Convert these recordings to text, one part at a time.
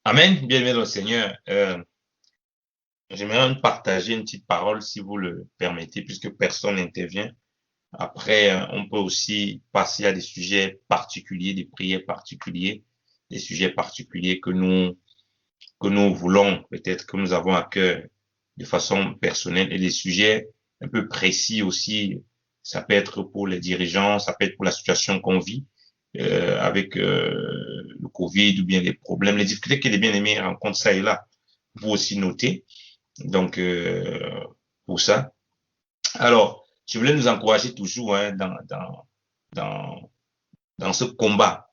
Amen. Bien-aimé dans le Seigneur. J'aimerais partager une petite parole, si vous le permettez, puisque personne n'intervient. Après, on peut aussi passer à des sujets particuliers, des prières particuliers, des sujets particuliers que nous voulons, peut-être que nous avons à cœur de façon personnelle, et des sujets un peu précis aussi. Ça peut être pour les dirigeants, ça peut être pour la situation qu'on vit avec le Covid ou bien les problèmes, les difficultés que les bien-aimés rencontrent ça et là. Vous aussi noter. Donc, pour ça. Alors, je voulais nous encourager toujours dans, dans ce combat.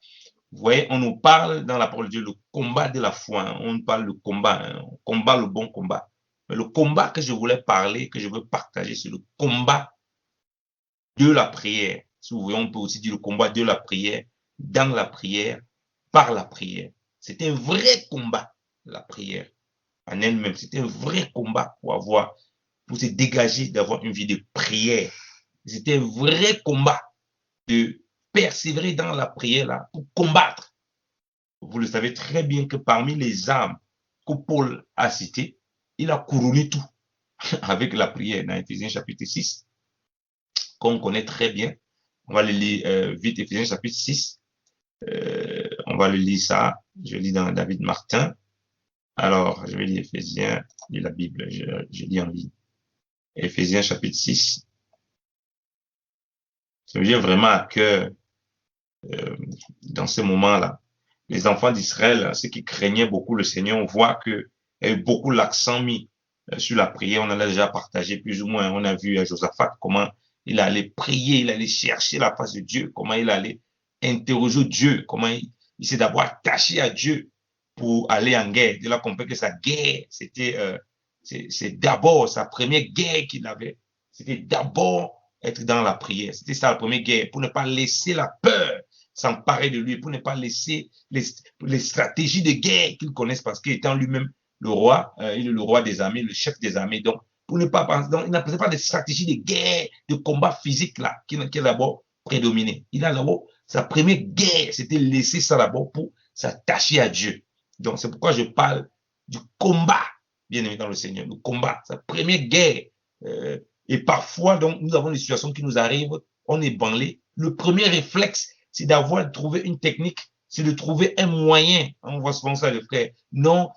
Vous voyez, on nous parle dans la parole de Dieu, le combat de la foi. Hein. On nous parle le combat, hein. On combat le bon combat. Mais le combat que je voulais parler, que je veux partager, c'est le combat de la prière. Si vous voyez, on peut aussi dire le combat de la prière, dans la prière, par la prière. C'est un vrai combat, la prière en elle-même. C'est un vrai combat pour se dégager, d'avoir une vie de prière. C'était un vrai combat de persévérer dans la prière là, pour combattre. Vous le savez très bien que parmi les armes que Paul a citées, il a couronné tout avec la prière dans Éphésiens chapitre 6, qu'on connaît très bien. On va le lire vite, Éphésiens chapitre 6. On va le lire ça. Je lis dans David Martin. Alors, je vais lire Éphésiens, lire la Bible, je lis en ligne. Éphésiens chapitre 6. Ça me vient vraiment à cœur dans ce moment-là. Les enfants d'Israël, ceux qui craignaient beaucoup le Seigneur, on voit qu'il y a eu beaucoup l'accent mis sur la prière. On en a déjà partagé plus ou moins. On a vu à Josaphat comment il allait prier, il allait chercher la face de Dieu, comment il allait interroger Dieu, comment il s'est d'abord attaché à Dieu pour aller en guerre. Il a compris que sa guerre, c'est d'abord sa première guerre qu'il avait. C'était d'abord être dans la prière. C'était ça la première guerre, pour ne pas laisser la peur s'emparer de lui, pour ne pas laisser les stratégies de guerre qu'il connaisse, parce qu'il étant lui-même le roi, il est le roi des armées, le chef des armées, donc pour ne pas penser, donc il n'a pas de stratégie de guerre, de combat physique là, qui a d'abord prédominé. Il a d'abord, sa première guerre, c'était laisser ça d'abord pour s'attacher à Dieu. Donc c'est pourquoi je parle du combat, bien aimé dans le Seigneur, le combat, sa première guerre. Et parfois, donc, nous avons des situations qui nous arrivent, on est branlé. Le premier réflexe, c'est d'avoir trouvé une technique, c'est de trouver un moyen. On voit souvent ça, les frères. Non,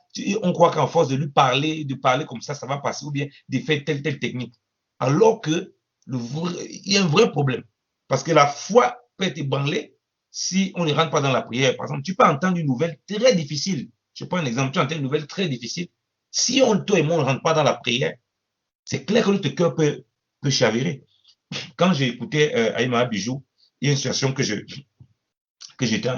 on croit qu'en force de parler comme ça va passer, ou bien de faire telle technique. Alors que il y a un vrai problème. Parce que la foi peut être ébranlée si on ne rentre pas dans la prière. Par exemple, tu peux entendre une nouvelle très difficile. Je prends un exemple, tu entends une nouvelle très difficile. Si toi et moi, on ne rentre pas dans la prière, c'est clair que notre cœur peut chavirer. Quand j'ai écouté Aïma Bijou, il y a une situation que j'étais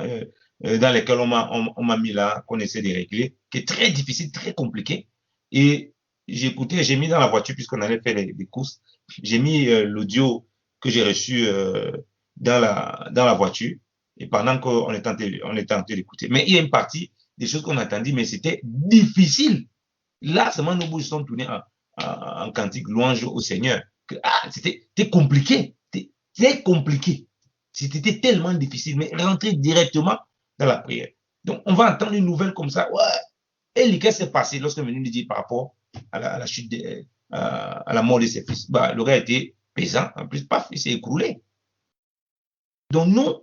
dans laquelle on m'a mis là, qu'on essaie de régler, qui est très difficile, très compliqué. Et j'ai mis dans la voiture, puisqu'on allait faire les courses, j'ai mis l'audio que j'ai reçu dans la voiture, et pendant qu'on était en train d'écouter. Mais il y a une partie des choses qu'on a entendues, mais c'était difficile. Là, seulement nos bouches sont tournées en cantique louange au Seigneur. C'était compliqué. C'était compliqué. C'était tellement difficile, mais rentrer directement dans la prière. Donc, on va entendre une nouvelle comme ça. Ouais. Et qu'est-ce qui s'est passé lorsque venu nous dire par rapport à la chute, à la mort de ses fils? Bah, l'aurait été pesant. En plus, paf, il s'est écroulé. Donc, nous,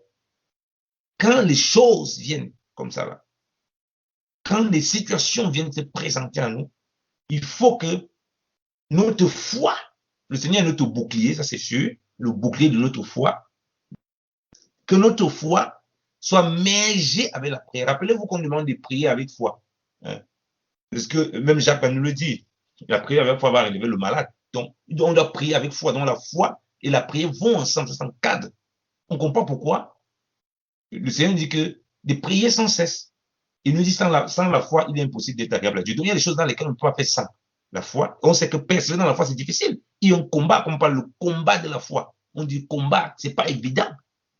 quand les choses viennent comme ça, là, quand les situations viennent se présenter à nous, il faut que notre foi, le Seigneur est notre bouclier, ça c'est sûr, le bouclier de notre foi, que notre foi soit mélangée avec la prière. Rappelez-vous qu'on demande de prier avec foi. Hein? Parce que même Jacques nous le dit, la prière avec foi va relever le malade. Donc, on doit prier avec foi. Donc, la foi et la prière vont ensemble, ça s'encadre. On comprend pourquoi le Seigneur dit que de prier sans cesse. Il nous dit sans la foi, il est impossible d'être agréable à Dieu. Donc, il y a des choses dans lesquelles on ne peut pas faire sans la foi. On sait que persévérer dans la foi, c'est difficile. Il y a un combat, comme on parle, le combat de la foi. On dit combat, c'est pas évident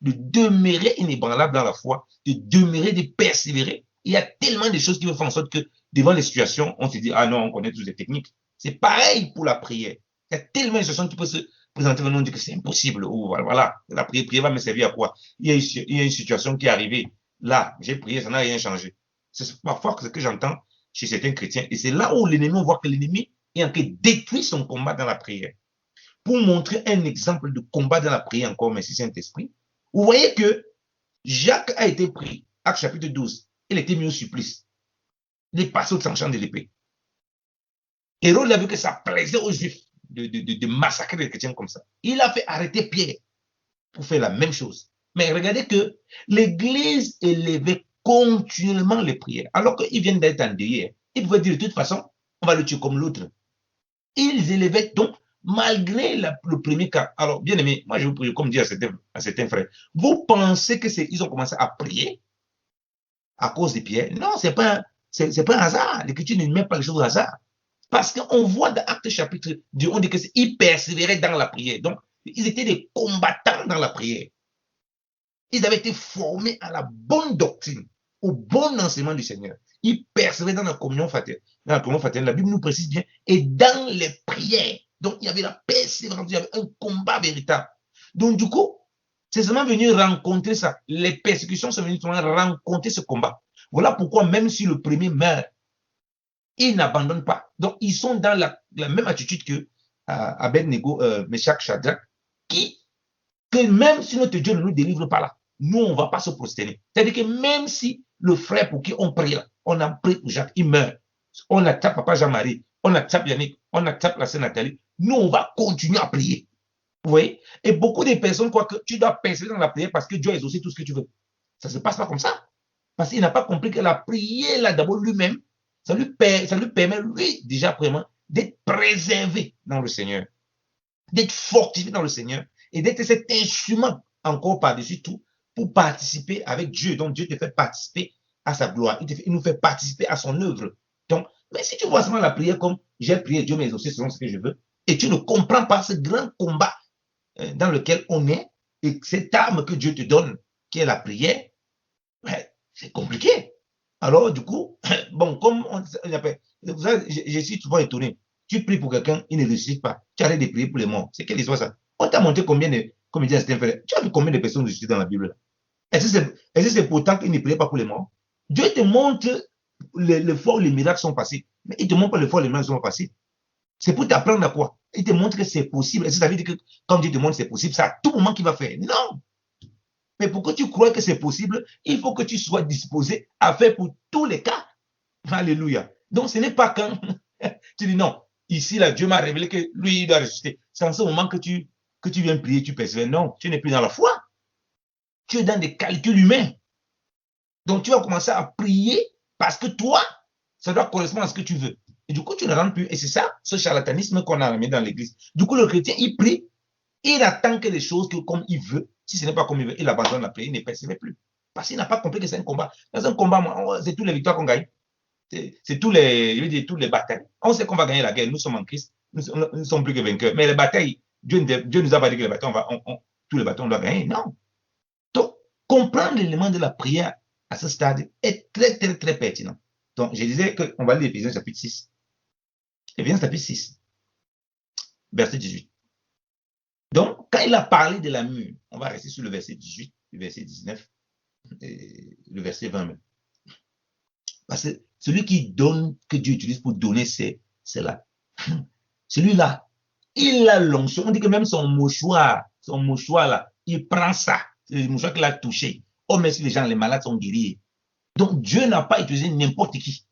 de demeurer inébranlable dans la foi, de demeurer, de persévérer. Il y a tellement de choses qui vont faire en sorte que devant les situations, on se dit, ah non, on connaît toutes les techniques. C'est pareil pour la prière. Il y a tellement de situations qui peuvent se présenter, on dit que c'est impossible. Ou voilà, la prière va me servir à quoi? Il y a une situation qui est arrivée. Là, j'ai prié, ça n'a rien changé. C'est parfois ce que j'entends chez certains chrétiens. Et c'est là où l'ennemi, on voit que l'ennemi est en train de détruire son combat dans la prière. Pour montrer un exemple de combat dans la prière encore, merci Saint-Esprit, vous voyez que Jacques a été pris, Acte chapitre 12, il a été mis au supplice. Il est passé au tranchant de l'épée. Hérode a vu que ça plaisait aux Juifs de massacrer les chrétiens comme ça. Il a fait arrêter Pierre pour faire la même chose. Mais regardez que l'Église élevait continuellement les prières, alors qu'ils viennent d'être endeuillés. Ils pouvaient dire de toute façon, on va le tuer comme l'autre. Ils élevaient donc, malgré le premier cas. Alors, bien aimé, moi je vous prie, comme dit à certains frères, vous pensez qu'ils ont commencé à prier à cause de Pierre? Non, c'est pas un hasard. L'Écriture ne met pas les choses au hasard. Parce qu'on voit dans Acte chapitre 2, on dit qu'ils persévéraient dans la prière. Donc, ils étaient des combattants dans la prière. Ils avaient été formés à la bonne doctrine, au bon enseignement du Seigneur. Ils persévéraient dans la communion fraternelle. Dans la communion fraternelle, la Bible nous précise bien, et dans les prières. Donc, il y avait la persévérance, il y avait un combat véritable. Donc, du coup, c'est seulement venu rencontrer ça. Les persécutions sont venues seulement rencontrer ce combat. Voilà pourquoi, même si le premier meurt, ils n'abandonnent pas. Donc, ils sont dans la même attitude que Abednego, Meshach, Shadrach, que même si notre Dieu ne nous délivre pas là, nous, on ne va pas se prosterner. C'est-à-dire que même si le frère pour qui on prie là, on a prié pour Jacques, il meurt, on attrape papa Jean-Marie, on attrape Yannick, on attrape la sœur Nathalie, nous, on va continuer à prier. Vous voyez? Et beaucoup de personnes croient que tu dois persévérer dans la prière parce que Dieu a exaucé tout ce que tu veux. Ça ne se passe pas comme ça. Parce qu'il n'a pas compris que la prière, là, d'abord lui-même, ça lui permet, lui, déjà, vraiment, d'être préservé dans le Seigneur, d'être fortifié dans le Seigneur et d'être cet instrument, encore par-dessus tout, pour participer avec Dieu. Donc, Dieu te fait participer à sa gloire. Il nous fait participer à son œuvre. Donc, mais si tu vois seulement la prière comme j'ai prié, Dieu m'a exaucé selon ce que je veux, et tu ne comprends pas ce grand combat dans lequel on est, et cette arme que Dieu te donne, qui est la prière, c'est compliqué. Alors, du coup, bon, comme on appelle, je suis souvent étonné. Tu pries pour quelqu'un, il ne réussit pas. Tu arrêtes de prier pour les morts. C'est quelle histoire ça? On t'a montré combien de, comme il dit Stéphane Frère, tu as vu combien de personnes ressuscitées dans la Bible? Est-ce que c'est pourtant qu'il ne priait pas pour les morts? Dieu te montre le fort, les miracles sont passés. Mais il te montre pas le fort, les miracles sont passés. C'est pour t'apprendre à quoi? Il te montre que c'est possible. Est-ce que ça veut dire que quand Dieu te montre que c'est possible, c'est à tout moment qu'il va faire? Non! Mais pour que tu crois que c'est possible, il faut que tu sois disposé à faire pour tous les cas. Alléluia. Donc, ce n'est pas quand tu dis non, ici, là, Dieu m'a révélé que lui, il doit ressusciter. C'est en ce moment que tu viens prier, tu persévères. Non, tu n'es plus dans la foi. Tu es dans des calculs humains. Donc, tu vas commencer à prier parce que toi, ça doit correspondre à ce que tu veux. Et du coup, tu ne rentres plus. Et c'est ça, ce charlatanisme qu'on a mis dans l'église. Du coup, le chrétien, il prie, il attend que les choses comme il veut. Si ce n'est pas comme il veut, il abandonne la prière, il ne persévère plus. Parce qu'il n'a pas compris que c'est un combat. Dans un combat, c'est toutes les victoires qu'on gagne. C'est toutes les batailles. On sait qu'on va gagner la guerre. Nous sommes en Christ. Nous ne sommes plus que vainqueurs. Mais les batailles, Dieu nous a pas dit que les batailles, tous les batailles, on doit gagner. Non. Donc, comprendre l'élément de la prière à ce stade est très, très, très pertinent. Donc, je disais qu'on va lire Éphésiens chapitre 6. Éphésiens chapitre 6, verset 18. Donc, quand il a parlé de la mue, on va rester sur le verset 18, le verset 19, et le verset 20 même. Parce que celui qui donne, que Dieu utilise pour donner, c'est là. Celui-là, il a l'onction. On dit que même son mouchoir là, il prend ça. C'est le mouchoir qu'il a touché. Oh, mais si les gens, les malades sont guéris. Donc, Dieu n'a pas utilisé n'importe qui.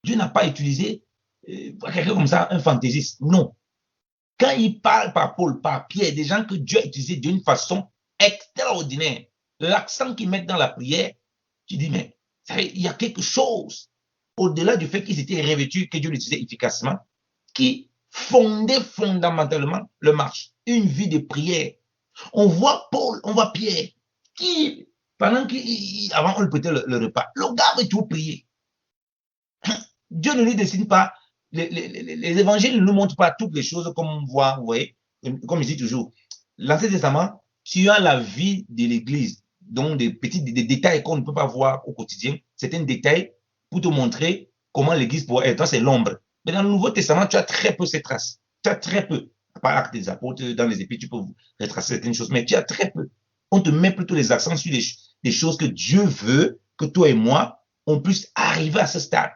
Dieu n'a pas utilisé quelqu'un comme ça, un fantaisiste. Non. Quand il parle par Paul, par Pierre, des gens que Dieu a utilisés d'une façon extraordinaire, l'accent qu'ils mettent dans la prière, tu dis, mais il y a quelque chose, au-delà du fait qu'ils étaient revêtus, que Dieu l'utilisait efficacement, qui fondait fondamentalement le marche, une vie de prière. On voit Paul, on voit Pierre, qui, pendant qu'avant on lui prêtait le repas, le gars veut tout prier. Dieu ne lui dessine pas, les évangiles ne nous montrent pas toutes les choses comme on voit, vous voyez, comme je dis toujours. L'Ancien Testament, tu as la vie de l'Église, donc des détails qu'on ne peut pas voir au quotidien. C'est un détail pour te montrer comment l'Église pourrait être. C'est l'ombre. Mais dans le Nouveau Testament, tu as très peu ces traces. Tu as très peu. À part l'acte des apôtres, dans les épîtres, tu peux retracer certaines choses, mais tu as très peu. On te met plutôt les accents sur des choses que Dieu veut que toi et moi, on puisse arriver à ce stade.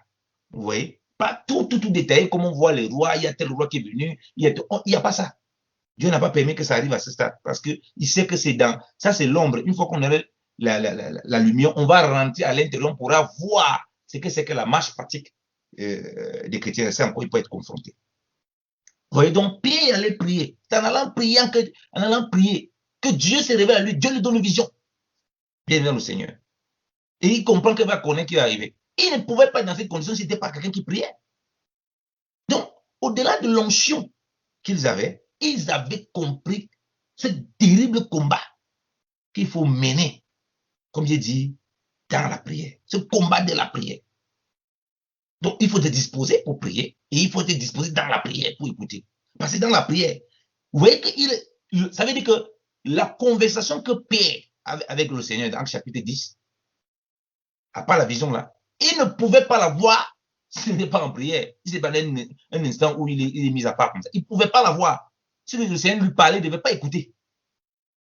Vous voyez? Pas tout détaillé, comme on voit les rois, il y a tel roi qui est venu, il n'y a pas ça. Dieu n'a pas permis que ça arrive à ce stade, parce qu'il sait que c'est dans, ça c'est l'ombre. Une fois qu'on a la lumière, on va rentrer à l'intérieur, on pourra voir ce que c'est que la marche pratique des chrétiens. C'est encore, il peut être confronté. Vous voyez, donc, Pierre allait prier. C'est en allant prier que Dieu se révèle à lui. Dieu lui donne une vision. Bienvenue au Seigneur. Et il comprend qu'il va connaître qui est arrivé. Il ne pouvait pas être dans cette condition si ce n'était pas quelqu'un qui priait. Donc, au-delà de l'onction qu'ils avaient compris ce terrible combat qu'il faut mener, comme j'ai dit, dans la prière. Ce combat de la prière. Donc, il faut te disposer pour prier et il faut te disposer dans la prière pour écouter. Parce que dans la prière, vous voyez que ça veut dire que la conversation que Pierre avait avec le Seigneur dans le chapitre 10, à part la vision là, il ne pouvait pas la voir s'il n'était pas en prière. Si c'est pas un instant où il est mis à part comme ça. Il ne pouvait pas la voir. Si le Seigneur lui parlait, il ne devait pas écouter.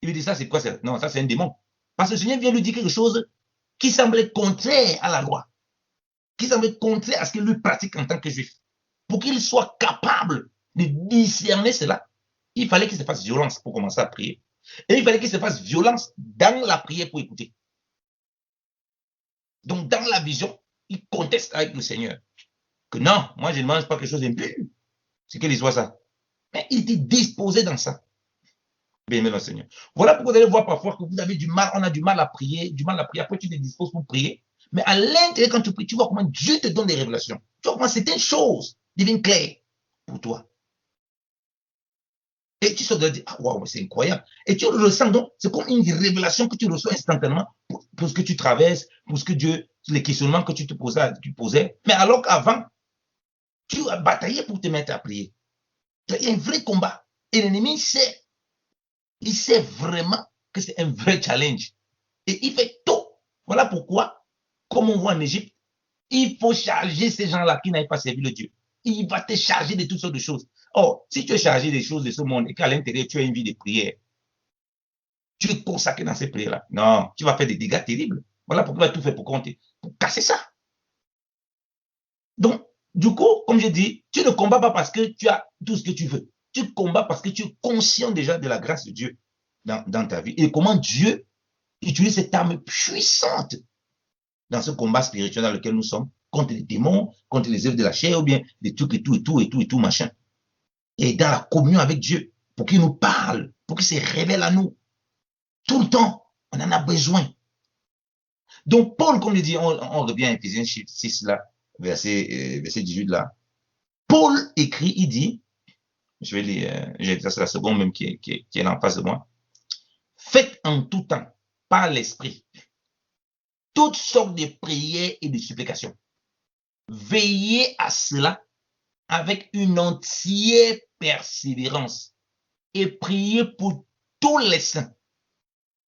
Il lui dit, ça c'est quoi? Non, ça c'est un démon. Parce que le Seigneur vient lui dire quelque chose qui semblait contraire à la loi, qui semblait contraire à ce qu'il lui pratique en tant que juif. Pour qu'il soit capable de discerner cela, il fallait qu'il se fasse violence pour commencer à prier. Et il fallait qu'il se fasse violence dans la prière pour écouter. Donc, dans la vision, il conteste avec le Seigneur. Que non, moi, je ne mange pas quelque chose d'impur. C'est qu'il soit ça. Mais il était disposé dans ça. Bien aimé le Seigneur. Voilà pourquoi vous allez voir parfois que vous avez du mal, on a du mal à prier, Après, tu te disposes pour prier. Mais à l'intérieur, quand tu pries, tu vois comment Dieu te donne des révélations. Tu vois comment certaines choses deviennent claires pour toi. Et tu sors de dire, ah, waouh, c'est incroyable. Et tu ressens donc, c'est comme une révélation que tu reçois instantanément pour ce que tu traverses, pour ce que Dieu, les questionnements que tu posais. Mais alors qu'avant, tu as bataillé pour te mettre à prier. Il y a un vrai combat. Et l'ennemi sait, il sait vraiment que c'est un vrai challenge. Et il fait tout. Voilà pourquoi, comme on voit en Égypte, il faut charger ces gens-là qui n'avaient pas servi le Dieu. Il va te charger de toutes sortes de choses. Or, si tu es chargé des choses de ce monde et qu'à l'intérieur, tu as une vie de prière, tu es consacré dans ces prières-là. Non, tu vas faire des dégâts terribles. Voilà pourquoi tu vas tout faire pour casser ça. Donc, du coup, comme je dis, tu ne combats pas parce que tu as tout ce que tu veux. Tu combats parce que tu es conscient déjà de la grâce de Dieu dans ta vie et comment Dieu utilise cette arme puissante dans ce combat spirituel dans lequel nous sommes, contre les démons, contre les œuvres de la chair, ou bien des trucs et tout, machin. Et dans la communion avec Dieu, pour qu'il nous parle, pour qu'il se révèle à nous. Tout le temps, on en a besoin. Donc, Paul, comme je dis, on revient à Ephésiens 6, là, verset 18, là. Paul écrit, il dit, je vais lire, ça c'est la seconde même qui est en face de moi. Faites en tout temps, par l'esprit, toutes sortes de prières et de supplications. Veillez à cela avec une entière persévérance et priez pour tous les saints.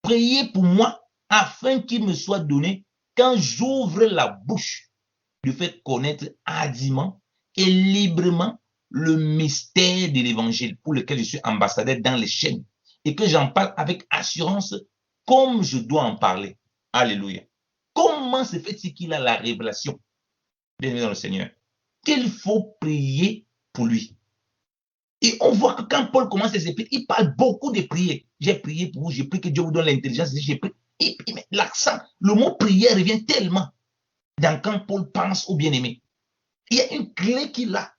Priez pour moi afin qu'il me soit donné, quand j'ouvre la bouche, de faire connaître hardiment et librement le mystère de l'évangile pour lequel je suis ambassadeur dans les chaînes et que j'en parle avec assurance comme je dois en parler. Alléluia. Comment se fait-il qu'il a la révélation, bien dans le Seigneur, qu'il faut prier pour lui? Et on voit que quand Paul commence ses épîtres, il parle beaucoup de prières. J'ai prié pour vous, j'ai prié que Dieu vous donne l'intelligence, j'ai prié. Et l'accent, le mot prière revient tellement dans quand Paul pense au bien-aimé. Il y a une clé qu'il a,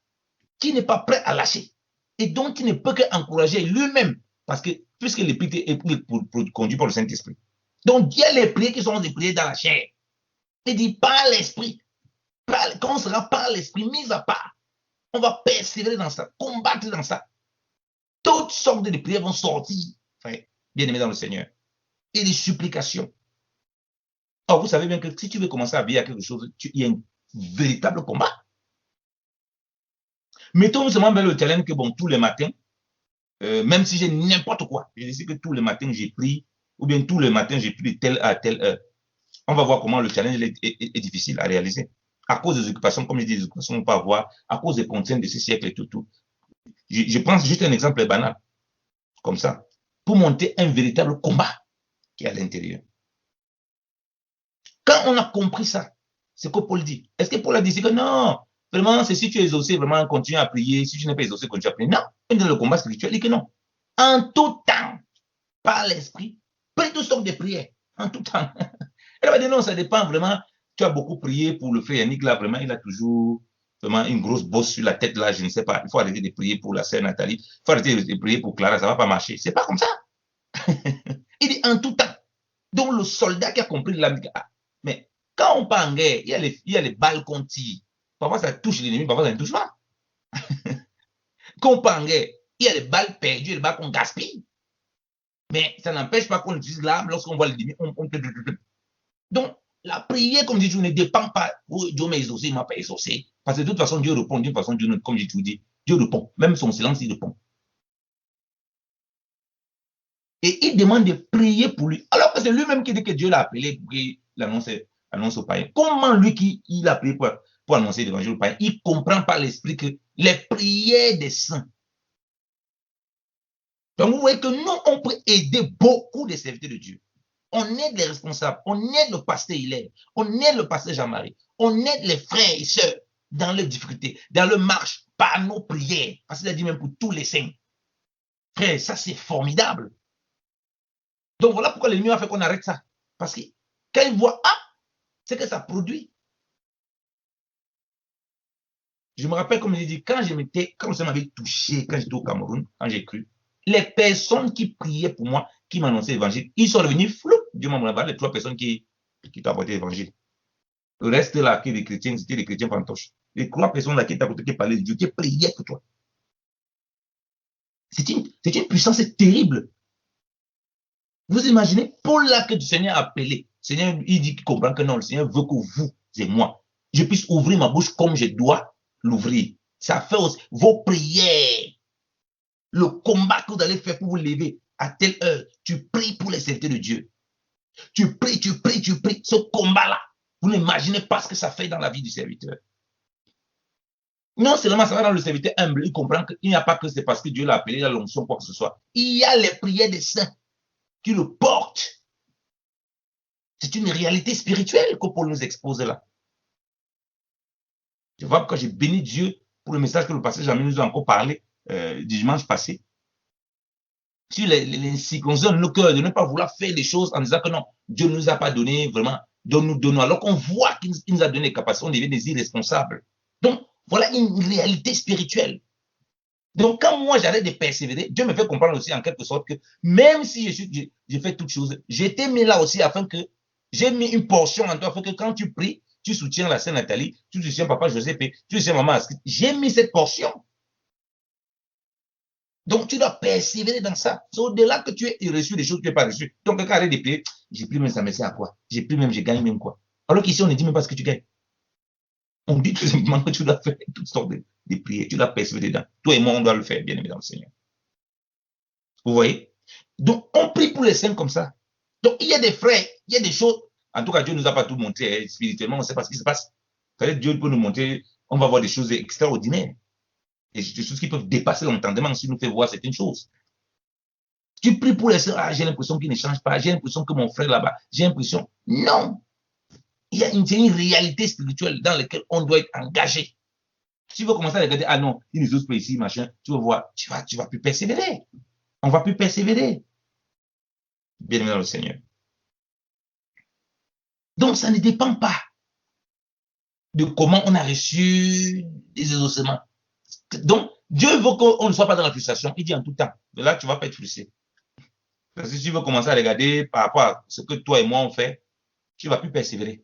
qui n'est pas prêt à lâcher. Et donc, il ne peut qu'encourager lui-même. Parce que, puisque l'épître est conduit par le Saint-Esprit. Donc, il y a les prières qui sont des prières dans la chair. Il dit, par l'esprit. Quand on sera par l'esprit, mis à part, on va persévérer dans ça, combattre dans ça. Toutes sortes de prières vont sortir, bien aimé dans le Seigneur. Et des supplications. Or, vous savez bien que si tu veux commencer à veiller à quelque chose, il y a un véritable combat. Mettons seulement le challenge que, bon, tous les matins, même si j'ai n'importe quoi, je dis que tous les matins j'ai pris, ou bien tous les matins j'ai pris de telle à telle heure. On va voir comment le challenge est difficile à réaliser. À cause des occupations, comme je dis, des occupations qu'on peut avoir, à cause des contraintes de ce siècle et tout. Je pense juste un exemple banal, comme ça, pour monter un véritable combat qui est à l'intérieur. Quand on a compris ça, C'est que Paul dit. Est-ce que Paul a dit que non, vraiment, c'est si tu es exaucé, vraiment, continue à prier. Si tu n'es pas exaucé, continue à prier. Non, dans le combat spirituel, il dit que non. En tout temps, par l'esprit, prie toutes sortes de prières. En tout temps. Elle va dire non, ça dépend vraiment. Tu as beaucoup prié pour le frère Yannick, là, vraiment, il a toujours vraiment une grosse bosse sur la tête, là, je ne sais pas. Il faut arrêter de prier pour la sœur Nathalie. Il faut arrêter de prier pour Clara, ça ne va pas marcher. C'est pas comme ça. Il dit en tout temps. Donc, le soldat qui a compris la mais quand on part en guerre, il y a les balles qu'on tire. Parfois, ça touche l'ennemi, parfois, ça ne touche pas. Quand on part en guerre, il y a les balles perdues, les balles qu'on gaspille. Mais ça n'empêche pas qu'on utilise l'arme lorsqu'on voit l'ennemi. Donc, la prière, comme je dis, ne dépend pas. Dieu m'a exaucé, il ne m'a pas exaucé. Parce que de toute façon, Dieu répond. D'une façon, Dieu, comme j'ai toujours dit, Dieu répond. Même son silence, il répond. Et il demande de prier pour lui. Alors que c'est lui-même qui dit que Dieu l'a appelé pour qu'il annonce aux païens. Comment lui qui il a prié pour annoncer l'évangile aux païens, il comprend par l'esprit que les prières des saints. Donc vous voyez que nous, on peut aider beaucoup de serviteurs de Dieu. On aide les responsables, on aide le pasteur Hilaire, on aide le pasteur Jean-Marie, on aide les frères et sœurs dans leurs difficultés, dans leur marche, par nos prières. Parce qu'il a dit même pour tous les saints. Frère, ça c'est formidable. Donc voilà pourquoi l'ennemi a fait qu'on arrête ça. Parce que quand il voit, ah, c'est que ça produit. Je me rappelle, comme je dit, quand ça m'avait touché, quand j'étais au Cameroun, quand j'ai cru, les personnes qui priaient pour moi, qui m'annonçaient l'évangile, ils sont revenus flou. Dieu m'a montré les 3 personnes qui t'ont apporté l'évangile. Le reste là, qui les chrétiens, c'était les chrétiens fantoches. Les 3 personnes là qui parlaient de Dieu, qui priaient pour toi. C'est une puissance terrible. Vous imaginez, Paul là que le Seigneur a appelé, le Seigneur, il dit qu'il comprend que non, le Seigneur veut que vous et moi, je puisse ouvrir ma bouche comme je dois l'ouvrir. Ça fait aussi vos prières, le combat que vous allez faire pour vous lever à telle heure. Tu pries pour les serviteurs de Dieu. Tu pries. Ce combat-là, vous n'imaginez pas ce que ça fait dans la vie du serviteur. Non seulement ça va dans le serviteur humble, il comprend qu'il n'y a pas que c'est parce que Dieu l'a appelé, il a l'onction, quoi que ce soit. Il y a les prières des saints qui le portent. C'est une réalité spirituelle que Paul nous expose là. Tu vois, quand j'ai béni Dieu pour le message que le pasteur Jean-Mi nous a encore parlé du dimanche passé, sur les circoncisions de nos cœurs, de ne pas vouloir faire des choses en disant que non, Dieu ne nous a pas donné vraiment, donne-nous, alors qu'on voit qu'il nous a donné les capacités, on devient des irresponsables. Donc, voilà une réalité spirituelle. Donc, quand moi j'arrête de persévérer, Dieu me fait comprendre aussi en quelque sorte que même si j'ai fait toutes choses, j'étais mis là aussi afin que j'ai mis une portion en toi, afin que quand tu pries, tu soutiens la sœur Nathalie, tu soutiens papa Joseph, tu soutiens maman Astrid. J'ai mis cette portion. Donc, tu dois persévérer dans ça. C'est au-delà que tu aies reçu des choses que tu n'as pas reçues. Donc, quand arrête de prier, j'ai pris même ça me sert à quoi? J'ai pris même, je gagne même quoi? Alors qu'ici, on ne dit même pas ce que tu gagnes. On dit tout simplement que tu dois faire toutes sortes de prières. Tu dois persévérer dedans. Toi et moi, on doit le faire, bien aimé dans le Seigneur. Vous voyez? Donc, on prie pour les saints comme ça. Donc, il y a des frères, il y a des choses. En tout cas, Dieu ne nous a pas tout montré spirituellement, on ne sait pas ce qui se passe. Dieu peut nous montrer, on va voir des choses extraordinaires. Des choses qui peuvent dépasser l'entendement s'il nous fait voir certaines choses. Tu pries pour les sœurs, ah, j'ai l'impression qu'ils ne changent pas, j'ai l'impression que mon frère là-bas, j'ai l'impression. Non! Il y a une réalité spirituelle dans laquelle on doit être engagé. Si tu veux commencer à regarder, ah non, ils nous osent pas ici, machin, tu vas voir, tu vas plus persévérer. On ne va plus persévérer. Bien aimé dans le Seigneur. Donc, ça ne dépend pas de comment on a reçu des exaucements. Donc, Dieu veut qu'on ne soit pas dans la frustration. Il dit en tout temps. De là, tu ne vas pas être frustré. Parce que si tu veux commencer à regarder par rapport à ce que toi et moi on fait, tu ne vas plus persévérer.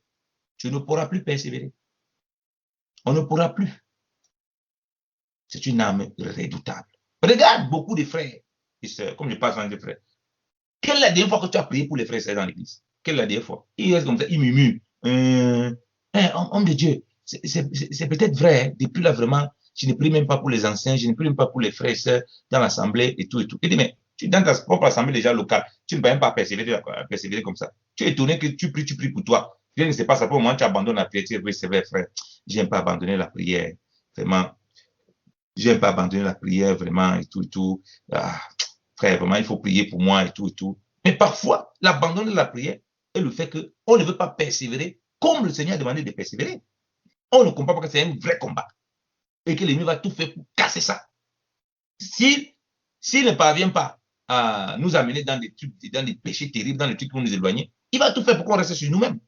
Tu ne pourras plus persévérer. On ne pourra plus. C'est une âme redoutable. Regarde beaucoup de frères et sœurs, comme je passe dans les frères. Quelle est la dernière fois que tu as prié pour les frères et sœurs dans l'église? Quelle est la dernière fois? Il reste comme ça, il murmure. Homme de Dieu, c'est peut-être vrai, depuis là vraiment, je ne prie même pas pour les anciens, je ne prie même pas pour les frères et sœurs dans l'assemblée et tout et tout. Il dit, mais tu dans ta propre assemblée déjà locale, tu ne peux même pas persévérer comme ça. Tu es étonné que tu pries pour toi. Rien ne se passe, après au moment tu abandonnes la prière, tu dis, oui, c'est vrai, frère, je n'aime pas abandonner la prière, vraiment. Je n'aime pas abandonner la prière, vraiment, et tout, et tout. Ah, frère, vraiment, il faut prier pour moi, et tout, et tout. Mais parfois, l'abandon de la prière est le fait qu'on ne veut pas persévérer comme le Seigneur a demandé de persévérer. On ne comprend pas que c'est un vrai combat et que l'ennemi va tout faire pour casser ça. S'il ne parvient pas à nous amener dans des trucs, dans des péchés terribles, dans des trucs qui vont nous éloigner, il va tout faire pour qu'on reste sur nous-mêmes.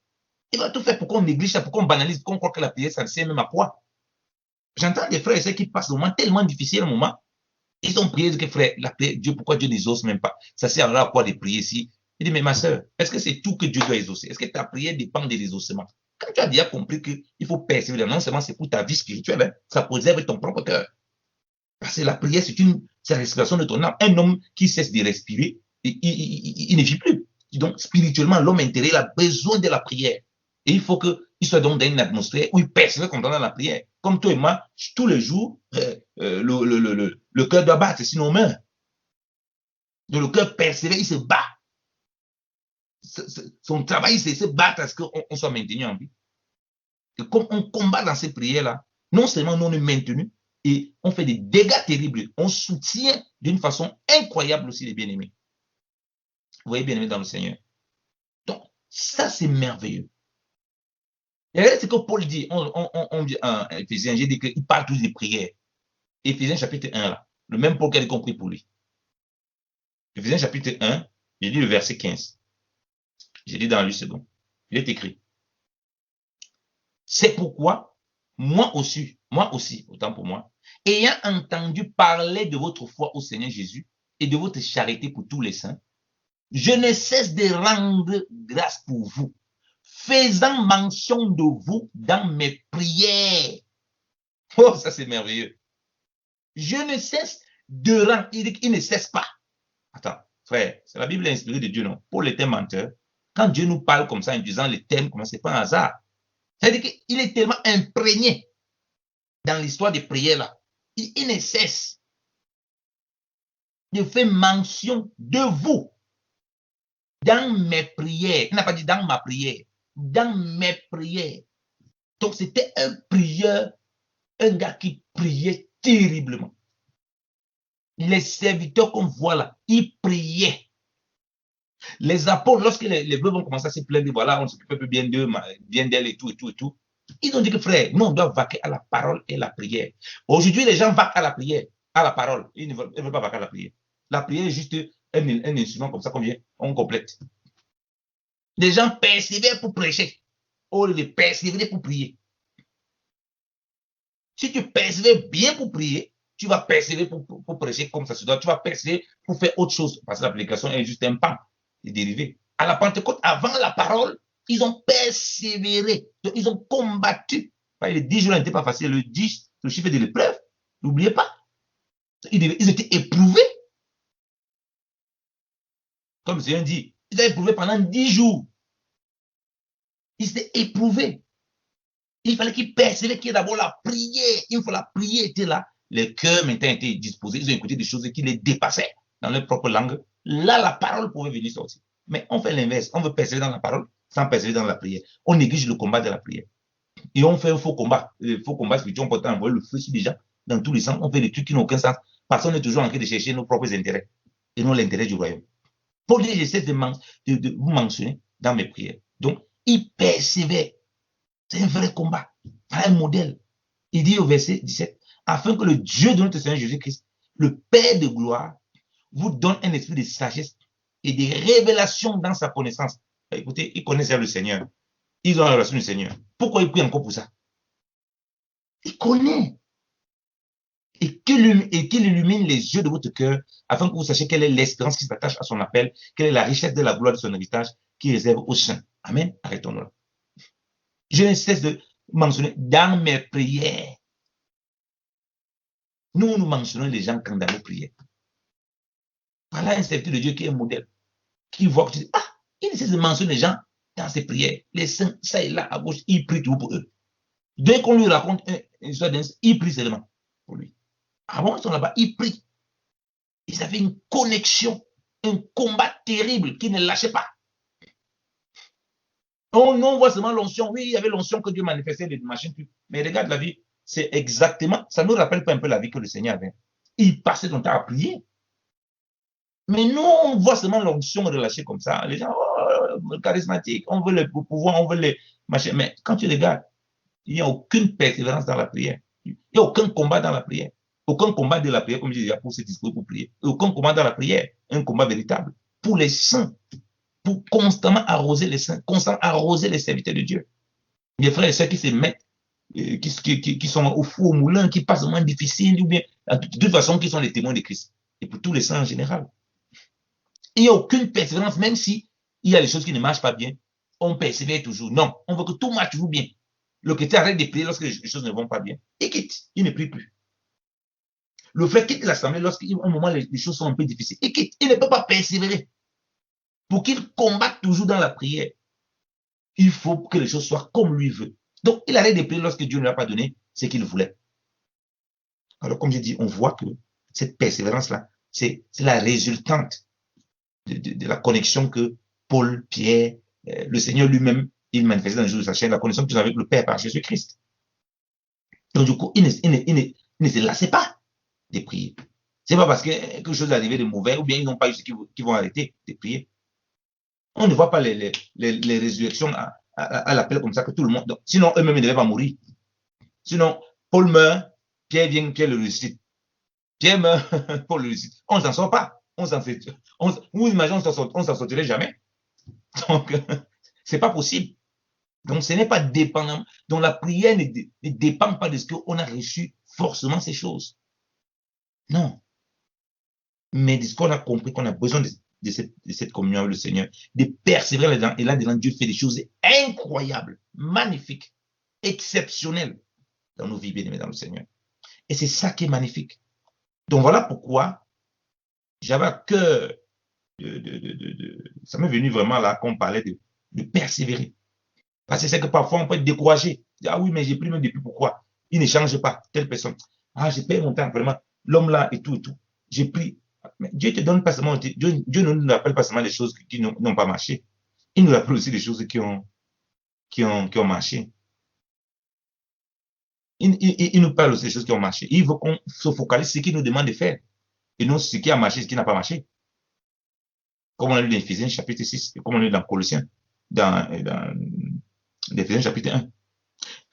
Il va tout faire pour qu'on néglige ça, pour qu'on banalise, pour qu'on croit que la prière, ça ne sert même à quoi. J'entends des frères et sœurs qui passent un moment tellement difficile, un moment. Ils ont prié, que frère, la prière, Dieu, pourquoi Dieu n'exauce même pas? Ça sert à quoi de prier ici? Il dit, mais ma soeur, est-ce que c'est tout que Dieu doit exaucer? Est-ce que ta prière dépend de l'exaucement? Quand tu as déjà compris qu'il faut persévérer, non seulement c'est pour ta vie spirituelle, hein, ça préserve ton propre cœur. Parce que la prière, c'est la respiration de ton âme. Un homme qui cesse de respirer, il ne vit plus. Donc, spirituellement, l'homme intérieur a besoin de la prière. Et il faut qu'il soit donc dans une atmosphère où il persévère comme dans la prière. Comme toi et moi, tous les jours, le cœur doit battre, sinon on meurt. Donc, le cœur persévère, il se bat. Son travail, c'est se battre à ce qu'on soit maintenu en vie. Et comme on combat dans ces prières-là, non seulement nous on est maintenus, et on fait des dégâts terribles. On soutient d'une façon incroyable aussi les bien-aimés. Vous voyez, bien-aimés dans le Seigneur. Donc, ça, c'est merveilleux. Et regardez ce que Paul dit. Éphésiens, j'ai dit qu'il parle tous des prières. Éphésiens chapitre 1, là. Le même Paul qui a compris pour lui. Éphésiens chapitre 1, j'ai dit le verset 15. J'ai dit dans 8 secondes. Il est écrit. C'est pourquoi, moi aussi, autant pour moi, ayant entendu parler de votre foi au Seigneur Jésus et de votre charité pour tous les saints, je ne cesse de rendre grâce pour vous, faisant mention de vous dans mes prières. Oh, ça c'est merveilleux. Je ne cesse de rendre, il ne cesse pas. Attends, frère, c'est la Bible inspirée de Dieu, non? Paul était menteur. Quand Dieu nous parle comme ça, en disant les thèmes, comme ça, c'est pas un hasard. C'est-à-dire qu'il est tellement imprégné dans l'histoire des prières là. Il ne cesse de faire mention de vous dans mes prières. Il n'a pas dit dans ma prière, dans mes prières. Donc c'était un prieur, un gars qui priait terriblement. Les serviteurs qu'on voit là, ils priaient. Les apôtres, lorsque les veuves vont commencer à se plaindre, voilà, on s'occupe bien d'eux, bien d'elle et tout, et tout, et tout. Ils ont dit que frère, nous on doit vaquer à la parole et la prière. Aujourd'hui, les gens vaquent à la prière, à la parole. Ils ne veulent pas vaquer à la prière. La prière est juste un instrument comme ça, combien on complète. Les gens persévèrent pour prêcher, au lieu de persévérer pour prier. Si tu persévères bien pour prier, tu vas persévérer pour prêcher comme ça se doit. Tu vas persévérer pour faire autre chose, parce que l'application est juste un pan, des dérivés. À la Pentecôte, avant la parole, ils ont persévéré. Donc, ils ont combattu. Les 10 jours n'étaient pas faciles. Le 10, le chiffre de l'épreuve, n'oubliez pas. Ils étaient éprouvés. Comme le Seigneur dit, ils étaient éprouvés pendant 10 jours. Ils étaient éprouvés. Il fallait qu'ils persévèrent, qu'il y ait d'abord la prière. Une fois la prière était là, le cœur maintenant était disposé. Ils ont écouté des choses qui les dépassaient dans leur propre langue. Là, la parole pouvait venir sortir. Mais on fait l'inverse. On veut persévérer dans la parole sans persévérer dans la prière. On néglige le combat de la prière. Et on fait un faux combat. Le faux combat spirituel, on peut envoyer le feu sur des gens dans tous les sens. On fait des trucs qui n'ont aucun sens. Parce qu'on est toujours en train de chercher nos propres intérêts et non l'intérêt du royaume. Paul dit, j'essaie de vous mentionner dans mes prières. Donc, il persévère. C'est un vrai combat. Voilà un modèle. Il dit au verset 17, afin que le Dieu de notre Seigneur Jésus-Christ, le Père de gloire, vous donne un esprit de sagesse et de révélation dans sa connaissance. Écoutez, ils connaissent le Seigneur. Ils ont la relation du Seigneur. Pourquoi ils prient encore pour ça? Ils connaissent. Et qu'il illumine les yeux de votre cœur, afin que vous sachiez quelle est l'espérance qui s'attache à son appel, quelle est la richesse de la gloire de son héritage qui réserve aux saints. Amen. Arrêtons-nous là. Je ne cesse de mentionner dans mes prières. Nous mentionnons les gens quand dans nos prières. Voilà un serviteur de Dieu qui est un modèle, qui voit que tu dis, ah, il ne cesse de mentionner les gens dans ses prières. Les saints, ça et là, à gauche, il prie tout pour eux. Dès qu'on lui raconte une histoire d'un, il prie seulement pour lui. Avant, ils sont là-bas, ils prient. Ils avaient une connexion, un combat terrible qui ne lâchait pas. On voit seulement l'onction. Oui, il y avait l'onction que Dieu manifestait, les machines. Mais regarde la vie, c'est exactement, ça nous rappelle pas un peu la vie que le Seigneur avait. Il passait son temps à prier. Mais nous, on voit seulement l'onction relâchée comme ça. Les gens, oh, charismatiques, on veut le pouvoir, on veut machin. Mais quand tu regardes, il n'y a aucune persévérance dans la prière. Il n'y a aucun combat dans la prière. Aucun combat de la prière, comme je disais, pour se disposer pour prier. Aucun combat dans la prière. Un combat véritable. Pour les saints. Pour constamment arroser les saints. Constamment arroser les serviteurs de Dieu. Les frères et sœurs qui se mettent, qui sont au four, au moulin, qui passent moins difficile, ou bien, de toute façon, qui sont les témoins de Christ. Et pour tous les saints en général. Il n'y a aucune persévérance, même si il y a des choses qui ne marchent pas bien, on persévère toujours. Non, on veut que tout marche toujours bien. Le chrétien arrête de prier lorsque les choses ne vont pas bien. Il quitte, il ne prie plus. Le frère quitte l'assemblée lorsqu'à un moment les choses sont un peu difficiles. Il quitte, il ne peut pas persévérer. Pour qu'il combatte toujours dans la prière, il faut que les choses soient comme lui veut. Donc, il arrête de prier lorsque Dieu ne lui a pas donné ce qu'il voulait. Alors, comme j'ai dit, on voit que cette persévérance-là, c'est la résultante de la connexion que Paul, Pierre, le Seigneur lui-même, il manifestait dans le jour de sa chaîne, la connexion qu'ils ont avec le Père par Jésus-Christ. Donc, du coup, il ne se lassait pas de prier. C'est pas parce que quelque chose est arrivé de mauvais ou bien ils n'ont pas eu ce qu'ils vont arrêter de prier. On ne voit pas les résurrections à l'appel comme ça que tout le monde. Donc, sinon, eux-mêmes ne devaient pas mourir. Sinon, Paul meurt, Pierre vient, Pierre le ressuscite. Pierre meurt, Paul le ressuscite. On ne s'en sort pas. Vous imaginez, on ne s'en sortirait jamais. Donc, c'est pas possible. Donc, ce n'est pas dépendant. Donc, la prière ne dépend pas de ce qu'on a reçu forcément ces choses. Non. Mais de ce qu'on a compris, qu'on a besoin de cette communion avec le Seigneur, de persévérer là-dedans. Et là-dedans, Dieu fait des choses incroyables, magnifiques, exceptionnelles dans nos vies, bien-aimés dans le Seigneur. Et c'est ça qui est magnifique. Donc, voilà pourquoi j'avais à cœur ça m'est venu vraiment là qu'on parlait de persévérer. Parce que c'est que parfois on peut être découragé. Ah oui, mais j'ai pris même depuis, pourquoi? Il ne change pas, telle personne. Ah, j'ai payé mon temps, vraiment. L'homme là et tout et tout. J'ai pris. Mais Dieu te donne pas seulement, Dieu ne nous appelle pas seulement des choses qui n'ont pas marché. Il nous appelle aussi des choses qui ont marché. Il nous parle aussi des choses qui ont marché. Il veut qu'on se focalise sur ce qu'il nous demande de faire. Et non ce qui a marché, ce qui n'a pas marché. Comme on a lu dans Éphésiens chapitre 6, et comme on a lu dans Colossiens, dans Éphésiens chapitre 1.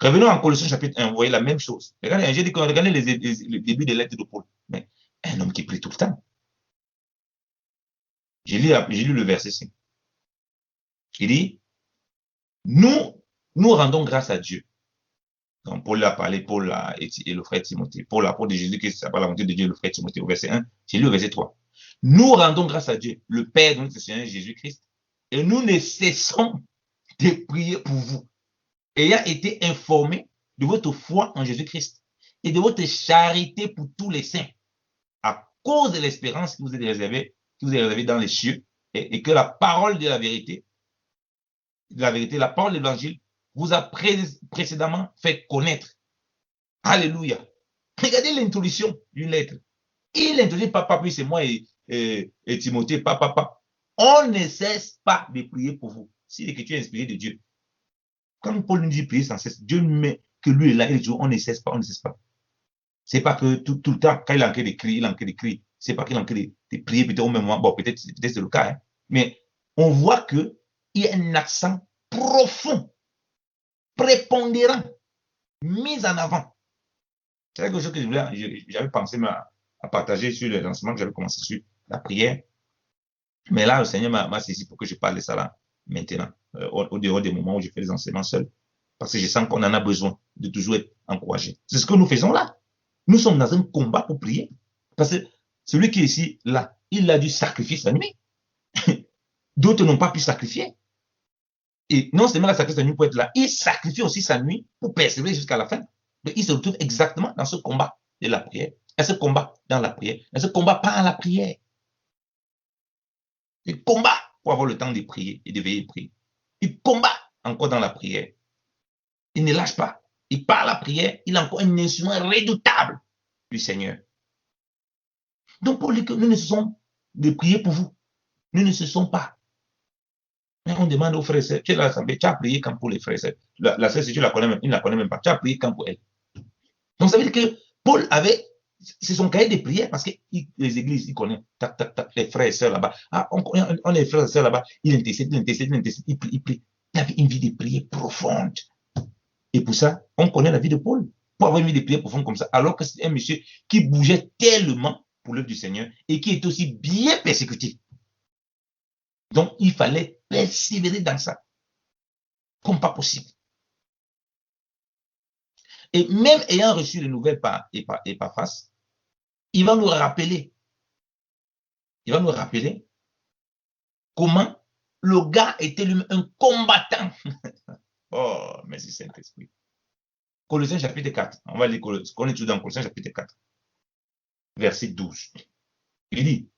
Revenons en Colossiens chapitre 1, vous voyez la même chose. Regardez, j'ai dit qu'on regardait le début des lettres de Paul. Mais un homme qui prie tout le temps. J'ai lu le verset 5. Il dit, nous rendons grâce à Dieu. Donc Paul a parlé, Paul et le frère Timothée. Paul, l'apôtre de Jésus, qui c'est pas la volonté de Dieu, le frère Timothée, au verset 1. J'ai lu le verset 3. Nous rendons grâce à Dieu, le Père de notre Seigneur Jésus-Christ, et nous ne cessons de prier pour vous, ayant été informés de votre foi en Jésus-Christ et de votre charité pour tous les saints, à cause de l'espérance qui vous est réservée dans les cieux, et que la parole de la vérité, la parole de l'évangile, vous a précédemment fait connaître. Alléluia. Regardez l'introduction d'une lettre. Il introduit papa, puis c'est moi et Timothée, papa. On ne cesse pas de prier pour vous. Si l'écriture est inspirée de Dieu. Quand Paul nous dit prier sans cesse, Dieu met que lui est là, il dit on ne cesse pas, on ne cesse pas. C'est pas que tout le temps, quand il a en train d'écrire, il a en train d'écrire. C'est pas qu'il a en train de prier peut-être au même moment. Bon, peut-être c'est le cas, hein. Mais on voit qu'il y a un accent profond, prépondérant, mis en avant. C'est quelque chose que j'avais pensé à partager sur le lancement que j'avais commencé sur la prière. Mais là, le Seigneur m'a saisi pour que je parle de ça là, maintenant, au dehors des moments où je fais les enseignements seul. Parce que je sens qu'on en a besoin de toujours être encouragé. C'est ce que nous faisons là. Nous sommes dans un combat pour prier. Parce que celui qui est ici, là, il a dû sacrifier sa nuit. D'autres n'ont pas pu sacrifier. Et non seulement la sacrifice sa nuit pour être là, il sacrifie aussi sa nuit pour persévérer jusqu'à la fin. Donc, il se retrouve exactement dans ce combat de la prière. Dans ce combat dans la prière. Dans ce combat par la prière. Il combat pour avoir le temps de prier et de veiller et prier. Il combat encore dans la prière. Il ne lâche pas. Il part la prière. Il a encore un instrument redoutable du Seigneur. Donc, pour lui, nous ne cessons de prier pour vous. Nous ne cessons pas. Mais on demande aux frères et sœurs, tu es là, tu as prié quand pour les frères et sœurs. La sœur, si tu la connais même, il ne la connaît même pas. Tu as prié quand pour elle. Donc, ça veut dire que Paul avait, c'est son cahier de prière parce que les églises, il connaît, les frères et sœurs là-bas. Ah, on est frères et sœurs là-bas. Il intercède, il prie. Il avait une vie de prière profonde. Et pour ça, on connaît la vie de Paul. Pour avoir une vie de prière profonde comme ça, alors que c'est un monsieur qui bougeait tellement pour l'œuvre du Seigneur et qui est aussi bien persécuté. Donc, il fallait persévérer dans ça, comme pas possible. Et même ayant reçu les nouvelles par Epaphras, il va nous rappeler comment le gars était lui-même un combattant. Oh, merci Saint-Esprit. Colossiens chapitre 4. On va lire ce qu'on est tout dans Colossiens chapitre 4. Verset 12. Il dit,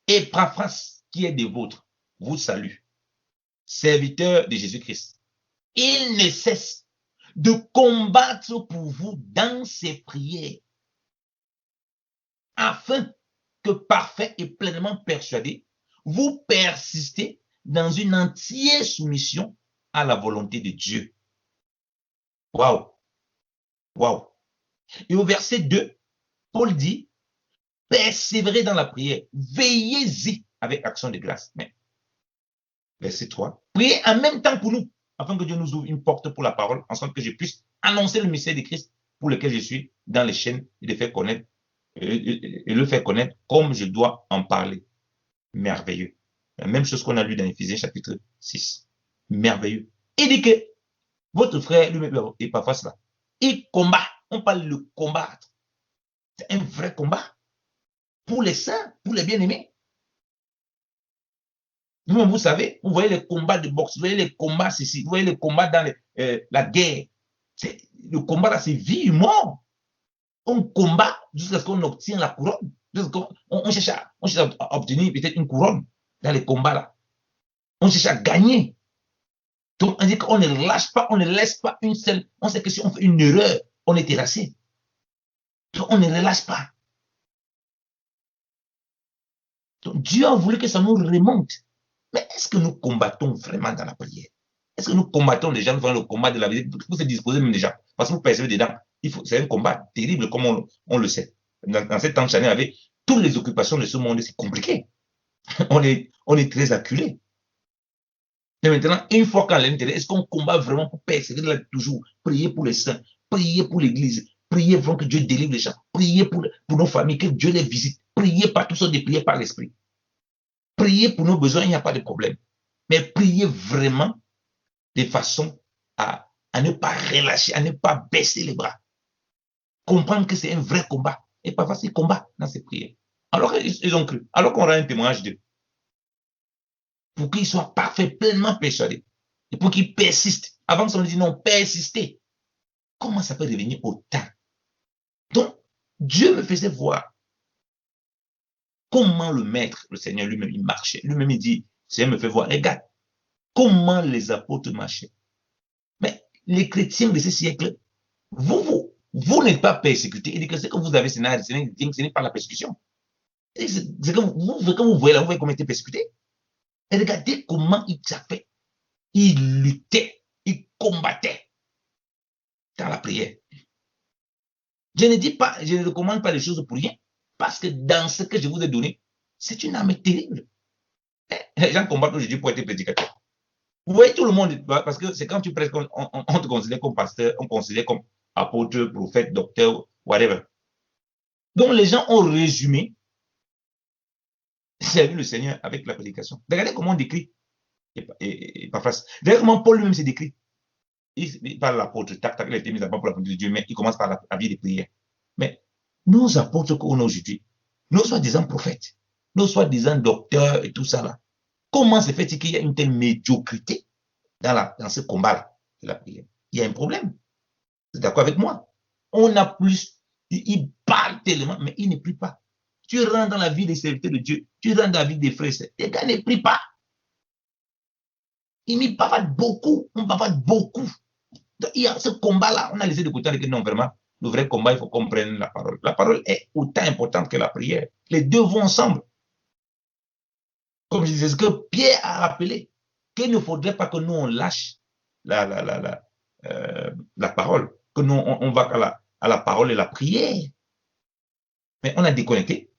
Epaphras, qui est des vôtres, vous salue, serviteur de Jésus-Christ. Il ne cesse de combattre pour vous dans ses prières, afin que parfait et pleinement persuadé, vous persistez dans une entière soumission à la volonté de Dieu. Waouh! Waouh! Et au verset 2, Paul dit, persévérez dans la prière, veillez-y avec action de grâce. Mais, verset 3, priez en même temps pour nous, afin que Dieu nous ouvre une porte pour la parole, en sorte que je puisse annoncer le mystère de Christ pour lequel je suis dans les chaînes et le faire connaître, comme je dois en parler. Merveilleux. La même chose qu'on a lu dans Éphésiens chapitre 6. Merveilleux. Il dit que votre frère, lui-même, Epaphras là, il combat. On parle de combattre. C'est un vrai combat. Pour les saints, pour les bien-aimés. Vous savez, vous voyez les combats de boxe, vous voyez les combats ici, vous voyez les combats dans la guerre. Le combat là, c'est vie ou mort. On combat jusqu'à ce qu'on obtienne la couronne. On cherche à obtenir peut-être une couronne dans les combats là. On cherche à gagner. Donc, on dit qu'on ne lâche pas, on ne laisse pas une seule. On sait que si on fait une erreur, on est terrassé. Donc, on ne relâche pas. Donc, Dieu a voulu que ça nous remonte. Mais est-ce que nous combattons vraiment dans la prière? Est-ce que nous combattons déjà, nous faisons le combat de la vie? Il faut se disposer même déjà. Parce que vous percevez dedans. C'est un combat terrible, comme on le sait. Dans cette temps Chanel, avec toutes les occupations de ce monde, c'est compliqué. On est très acculé. Mais maintenant, une fois qu'à l'intérieur, est-ce qu'on combat vraiment pour persévérer là toujours? Prier pour les saints, prier pour l'église, prier vraiment que Dieu délivre les gens, prier pour nos familles, que Dieu les visite, prier par tout ça, de prier par l'esprit. Prier pour nos besoins, il n'y a pas de problème. Mais prier vraiment de façon à ne pas relâcher, à ne pas baisser les bras. Comprendre que c'est un vrai combat. Et parfois, c'est combat dans ces prières. Alors ils ont cru. Alors qu'on aura un témoignage d'eux. Pour qu'ils soient parfaits, pleinement persuadés. Et pour qu'ils persistent. Avant que ça nous dise non, persister. Comment ça peut devenir autant? Donc, Dieu me faisait voir comment le maître, le Seigneur lui-même, il marchait. Lui-même, il dit, Seigneur me fait voir, regarde, comment les apôtres marchaient. Mais les chrétiens de ce siècle, vous n'êtes pas persécutés. Il dit que ce que vous avez, ce n'est pas la persécution. C'est que vous voyez là, vous voyez comment il était persécuté. Et regardez comment il s'est fait. Il luttait, il combattait dans la prière. Je ne dis pas, je ne recommande pas les choses pour rien, parce que dans ce que je vous ai donné, c'est une arme terrible. Les gens combattent aujourd'hui pour être prédicateur. Vous voyez tout le monde, parce que c'est quand tu prêches, on te considère comme pasteur, on te considère comme apôtre, prophète, docteur, whatever. Donc les gens ont résumé servir le Seigneur avec la prédication. Regardez comment on décrit. Regardez comment Paul lui-même s'est décrit. Il parle de l'apôtre, tac, tac, il a été mis à part pour la volonté de Dieu, mais il commence par la vie de prière. Mais nos apôtres qu'on a aujourd'hui, nos soi-disant prophètes, nos soi-disant docteurs et tout ça là, comment se fait-il qu'il y a une telle médiocrité dans ce combat-là de la prière? Il y a un problème. Vous êtes d'accord avec moi? On a plus, il parle tellement, mais il ne prie pas. Tu rentres dans la vie des serviteurs de Dieu, tu rentres dans la vie des frères, les gars ne prient pas. Ils bavardent beaucoup, on bavarde beaucoup. Donc, il y a ce combat-là, on a laissé de côté avec non, vraiment, le vrai combat, il faut qu'on prenne la parole. La parole est autant importante que la prière. Les deux vont ensemble. Comme je disais, ce que Pierre a rappelé, qu'il ne faudrait pas que nous, on lâche la parole, que nous, on va à la parole et la prière. Mais on a déconnecté.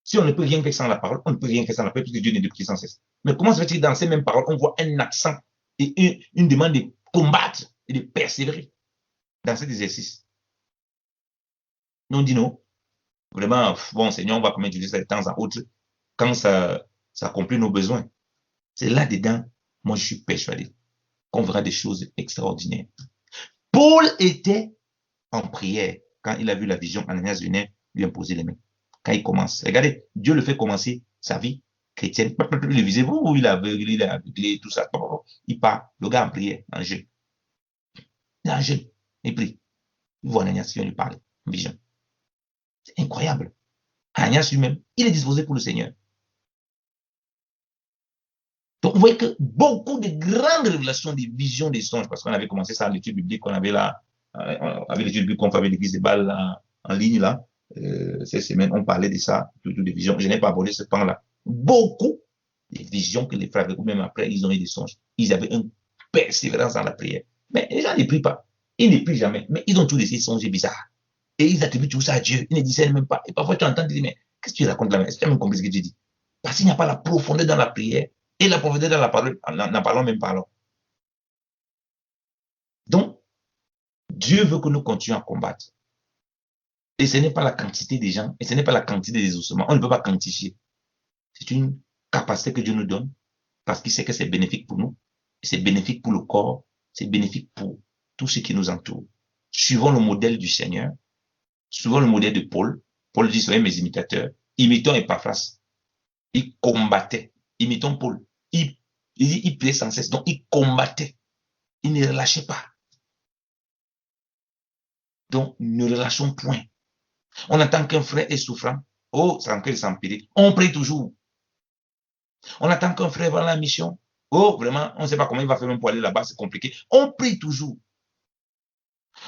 Si on ne peut rien faire sans la parole, on ne peut rien faire sans la paix, puisque Dieu n'est de prier sans cesse. Mais comment se fait-il dans ces mêmes paroles, on voit un accent et une demande de combattre et de persévérer dans cet exercice? Nous on dit non. Vraiment, bon, Seigneur, on va quand même utiliser ça de temps à autre quand ça accomplit nos besoins. C'est là-dedans, moi je suis persuadé qu'on verra des choses extraordinaires. Paul était en prière quand il a vu la vision, Ananias venait lui imposer les mains. Quand il commence, regardez, Dieu le fait commencer sa vie chrétienne. Il visait, il a aveuglé, tout ça. Il part, le gars en prière, en jeûne. Il est en jeûne, il prie. Il voit Ananias qui vient lui parler, en vision. C'est incroyable. Ananias lui-même, il est disposé pour le Seigneur. Donc, vous voyez que beaucoup de grandes révélations, des visions, des songes, parce qu'on avait commencé ça à l'étude biblique, on avait là, avec l'étude biblique qu'on fait avec l'église des balles en ligne là, cette semaine, on parlait de ça, plutôt des visions. Je n'ai pas abordé ce pan-là. Beaucoup de visions que les frères avaient, ou même après, ils ont eu des songes. Ils avaient une persévérance dans la prière. Mais les gens ne prient pas. Ils ne prient jamais. Mais ils ont tous des songes bizarres. Et ils attribuent tout ça à Dieu. Ils ne disent même pas. Et parfois, tu entends dire, mais qu'est-ce que tu racontes là? Est-ce que tu as même compris ce que Dieu dit? Parce qu'il n'y a pas la profondeur dans la prière et la profondeur dans la parole, n'en parlons même parlons. Donc, Dieu veut que nous continuions à combattre. Et ce n'est pas la quantité des gens, et ce n'est pas la quantité des ossements. On ne peut pas quantifier. C'est une capacité que Dieu nous donne, parce qu'il sait que c'est bénéfique pour nous, c'est bénéfique pour le corps, c'est bénéfique pour tout ce qui nous entoure. Suivons le modèle du Seigneur, suivons le modèle de Paul. Paul dit, soyez mes imitateurs. Imitons Epaphras. Il combattait. Imitons Paul. Il priait sans cesse. Donc, il combattait. Il ne relâchait pas. Donc, ne relâchons point. On attend qu'un frère est souffrant. Oh, c'est encore s'empirer. On prie toujours. On attend qu'un frère va à la mission. Oh, vraiment, on ne sait pas comment il va faire même pour aller là-bas, c'est compliqué. On prie toujours.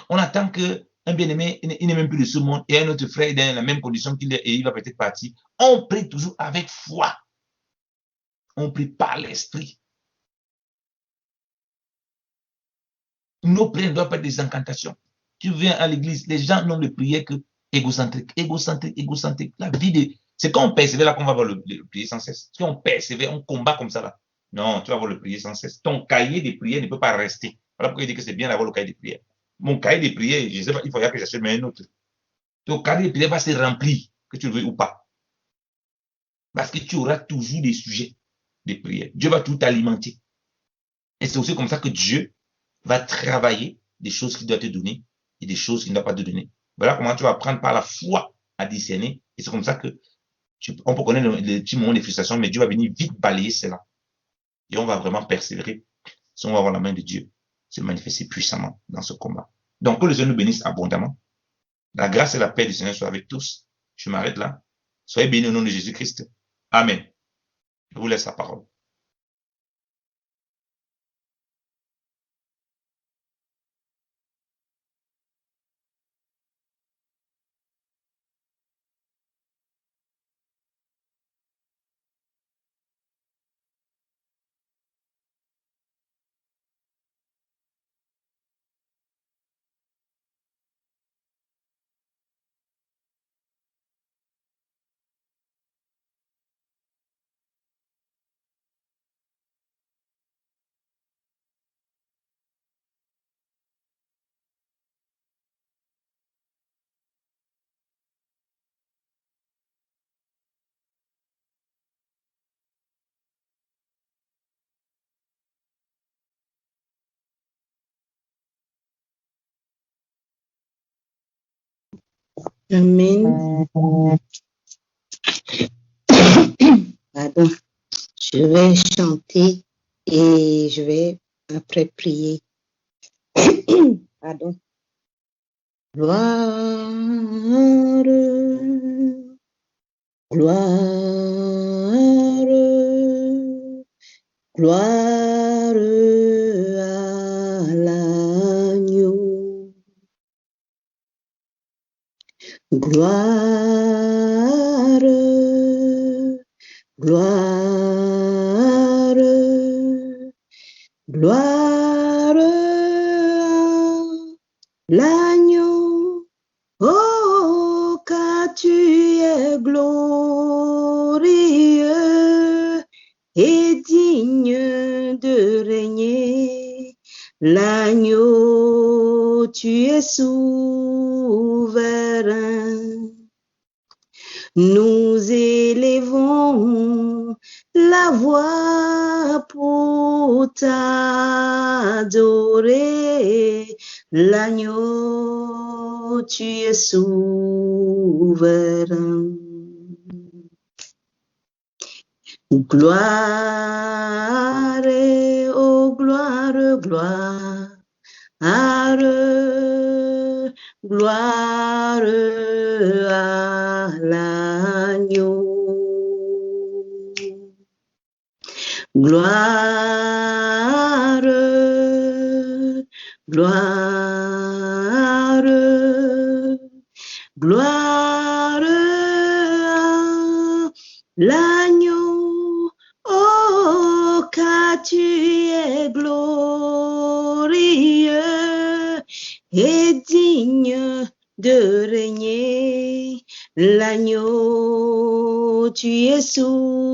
On attend qu'un bien-aimé, il n'est même plus de ce monde, et un autre frère est dans la même condition qu'il est, et il va peut-être partir. On prie toujours avec foi. On prie par l'esprit. Nos prières ne doivent pas être des incantations. Tu viens à l'église, les gens n'ont de prière que égocentrique, égocentrique, égocentrique. La vie de... C'est quand on persévère là qu'on va voir le prier sans cesse. Si on persévère, on combat comme ça là. Non, tu vas voir le prier sans cesse. Ton cahier de prière ne peut pas rester. Voilà pourquoi il dit que c'est bien d'avoir le cahier de prière. Mon cahier de prière, je ne sais pas, il faudra que j'achète un autre. Ton cahier de prière va se remplir, que tu le veux ou pas. Parce que tu auras toujours des sujets de prière. Dieu va tout alimenter. Et c'est aussi comme ça que Dieu va travailler des choses qu'il doit te donner et des choses qu'il ne doit pas te donner. Voilà comment tu vas apprendre par la foi à discerner. Et c'est comme ça que on peut connaître les petits moments de frustration, mais Dieu va venir vite balayer cela. Et on va vraiment persévérer. Si on va avoir la main de Dieu se manifester puissamment dans ce combat. Donc, que le Seigneur nous bénisse abondamment. La grâce et la paix du Seigneur soient avec tous. Je m'arrête là. Soyez bénis au nom de Jésus-Christ. Amen. Je vous laisse la parole. Amen. Pardon. Je vais chanter et je vais après prier. Pardon. Gloire, gloire, gloire à l'agneau. Gloire, gloire, gloire à l'agneau. Oh, car tu es glorieux. L'agneau, tu es souverain. Nous élevons la voix pour t'adorer. L'agneau, tu es souverain. Gloire, oh gloire, gloire, gloire à l'agneau. Gloire, gloire, gloire à l'agneau. Oh, car tu es glorieux et digne de régner. L'agneau, tu es souverain.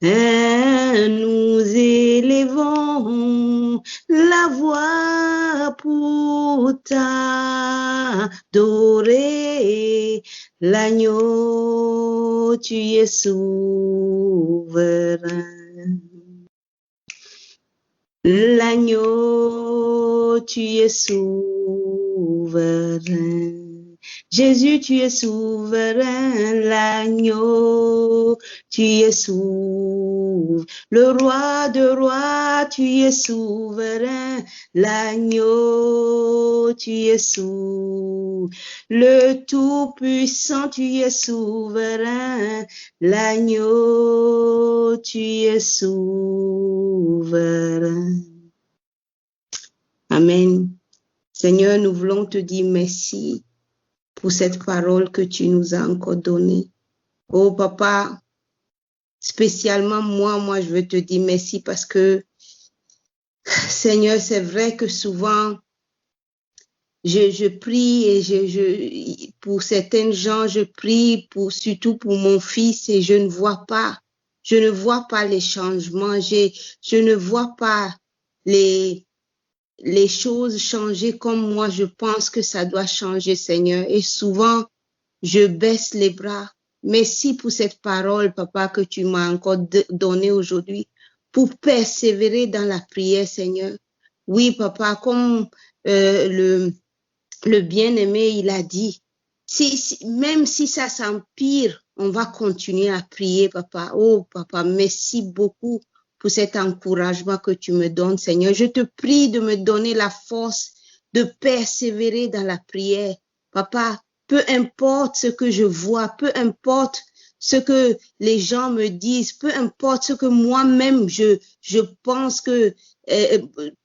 Nous élevons la voix pour t'adorer. L'agneau, tu es souverain. L'agneau, tu es souverain. Jésus, tu es souverain. L'agneau, tu es souverain. Le roi de rois, tu es souverain. L'agneau, tu es souverain. Le Tout-Puissant, tu es souverain. L'agneau, tu es souverain. Amen. Seigneur, nous voulons te dire merci pour cette parole que tu nous as encore donnée. Oh papa, spécialement moi je veux te dire merci parce que, Seigneur, c'est vrai que souvent, je prie et pour certains gens, je prie surtout pour mon fils et je ne vois pas les changements, je ne vois pas les choses changer comme moi je pense que ça doit changer, Seigneur. Et souvent, je baisse les bras. Merci pour cette parole, papa, que tu m'as encore donnée aujourd'hui pour persévérer dans la prière, Seigneur. Oui, papa, comme le bien-aimé, il a dit, même si ça s'empire, on va continuer à prier, papa. Oh, papa, merci beaucoup pour cet encouragement que tu me donnes, Seigneur. Je te prie de me donner la force de persévérer dans la prière. Papa, peu importe ce que je vois, peu importe ce que les gens me disent, peu importe ce que moi-même je pense que,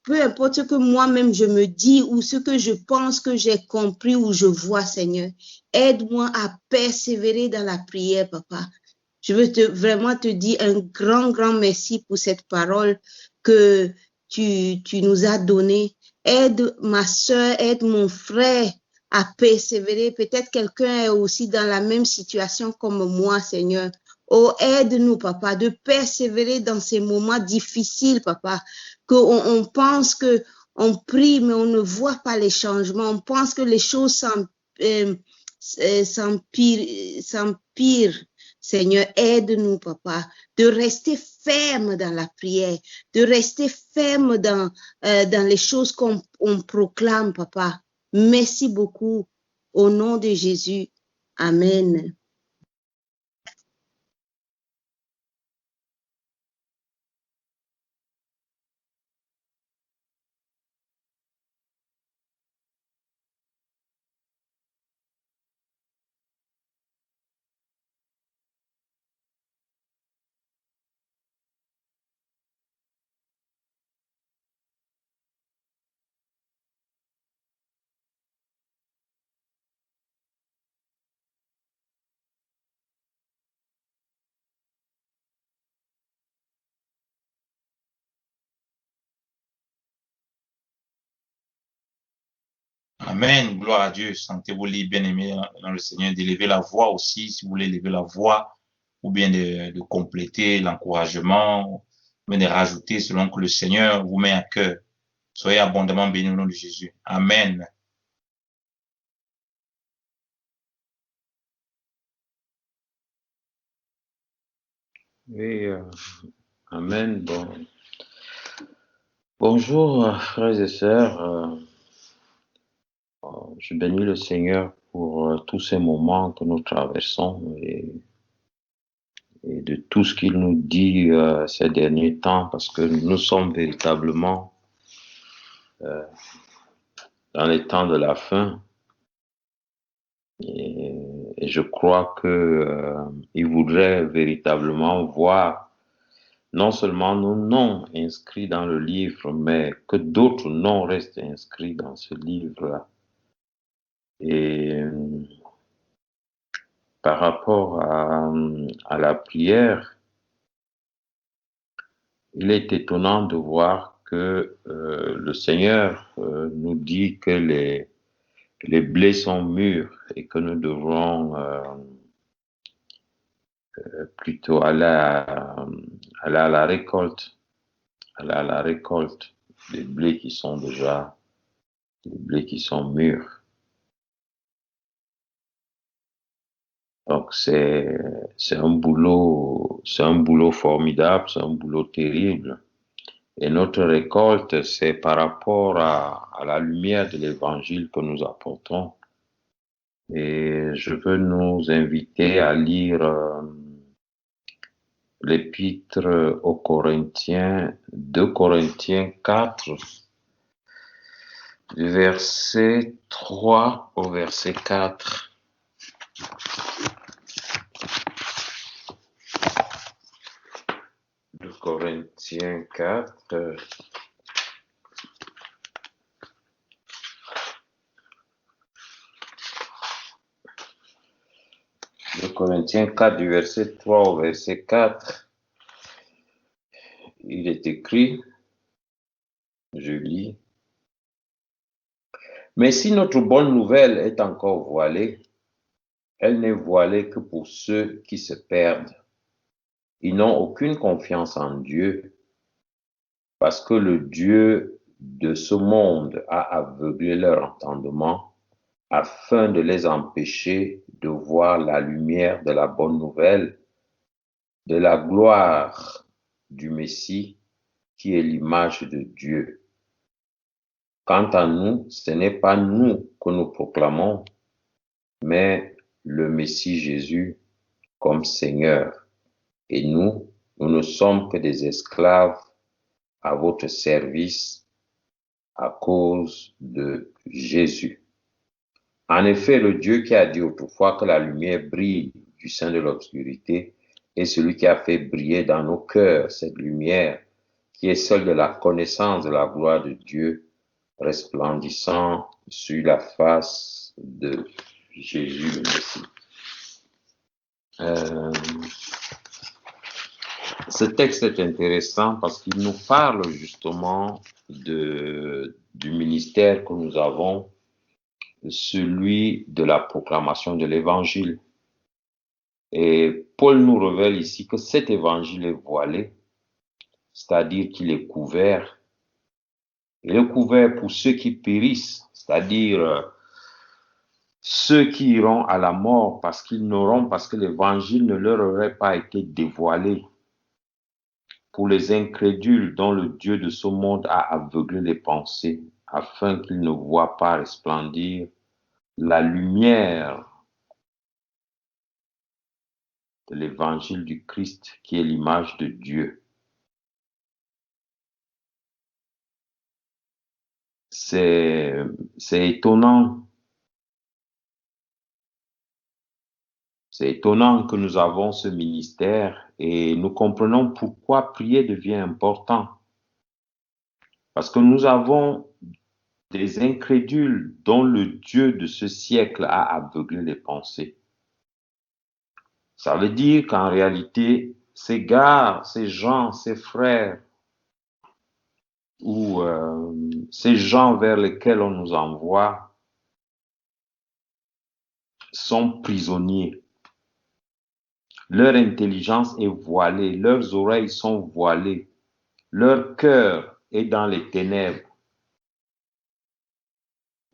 peu importe ce que moi-même je me dis ou ce que je pense que j'ai compris ou je vois, Seigneur, aide-moi à persévérer dans la prière, papa. Je veux vraiment te dire un grand merci pour cette parole que tu nous as donnée. Aide ma soeur, aide mon frère à persévérer. Peut-être quelqu'un est aussi dans la même situation comme moi, Seigneur. Oh, aide-nous, papa, de persévérer dans ces moments difficiles, papa, qu'on pense que on prie, mais on ne voit pas les changements. On pense que les choses s'empirent. Seigneur, aide-nous, papa, de rester ferme dans la prière, de rester ferme dans les choses qu'on proclame, papa. Merci beaucoup. Au nom de Jésus. Amen. Amen. Gloire à Dieu. Sentez-vous libre, bien-aimés dans le Seigneur, d'élever la voix aussi, si vous voulez élever la voix, ou bien de compléter l'encouragement, mais de rajouter selon que le Seigneur vous met à cœur. Soyez abondamment bénis au nom de Jésus. Amen. Oui, amen. Bonjour, frères et sœurs. Je bénis le Seigneur pour tous ces moments que nous traversons et de tout ce qu'il nous dit ces derniers temps, parce que nous sommes véritablement dans les temps de la fin. Et je crois que il voudrait véritablement voir non seulement nos noms inscrits dans le livre, mais que d'autres noms restent inscrits dans ce livre-là. Et par rapport à la prière, il est étonnant de voir que le Seigneur nous dit que les blés sont mûrs et que nous devrons plutôt aller à la récolte, des blés qui sont déjà, des blés qui sont mûrs. Donc c'est un boulot formidable, c'est un boulot terrible. Et notre récolte, c'est par rapport à la lumière de l'évangile que nous apportons. Et je veux nous inviter à lire l'épître aux Corinthiens, 2 Corinthiens 4, du verset 3 au verset 4. De Corinthiens 4. De Corinthiens 4, du verset 3 au verset 4. Il est écrit, je lis, « Mais si notre bonne nouvelle est encore voilée, elle n'est voilée que pour ceux qui se perdent. Ils n'ont aucune confiance en Dieu, parce que le Dieu de ce monde a aveuglé leur entendement, afin de les empêcher de voir la lumière de la bonne nouvelle, de la gloire du Messie, qui est l'image de Dieu. Quant à nous, ce n'est pas nous que nous proclamons, mais le Messie Jésus comme Seigneur. Et nous ne sommes que des esclaves à votre service à cause de Jésus. En effet, le Dieu qui a dit autrefois que la lumière brille du sein de l'obscurité est celui qui a fait briller dans nos cœurs cette lumière qui est celle de la connaissance de la gloire de Dieu, resplendissant sur la face de Jésus le Messie. Ce texte est intéressant parce qu'il nous parle justement du ministère que nous avons, celui de la proclamation de l'évangile. Et Paul nous révèle ici que cet évangile est voilé, c'est-à-dire qu'il est couvert. Il est couvert pour ceux qui périssent, c'est-à-dire ceux qui iront à la mort parce que l'évangile ne leur aurait pas été dévoilé. Pour les incrédules dont le Dieu de ce monde a aveuglé les pensées, afin qu'ils ne voient pas resplendir la lumière de l'évangile du Christ, qui est l'image de Dieu. C'est étonnant. C'est étonnant que nous avons ce ministère et nous comprenons pourquoi prier devient important. Parce que nous avons des incrédules dont le Dieu de ce siècle a aveuglé les pensées. Ça veut dire qu'en réalité, ces gars, ces gens, ces frères, ou ces gens vers lesquels on nous envoie sont prisonniers. Leur intelligence est voilée, leurs oreilles sont voilées, Leur cœur est dans les ténèbres.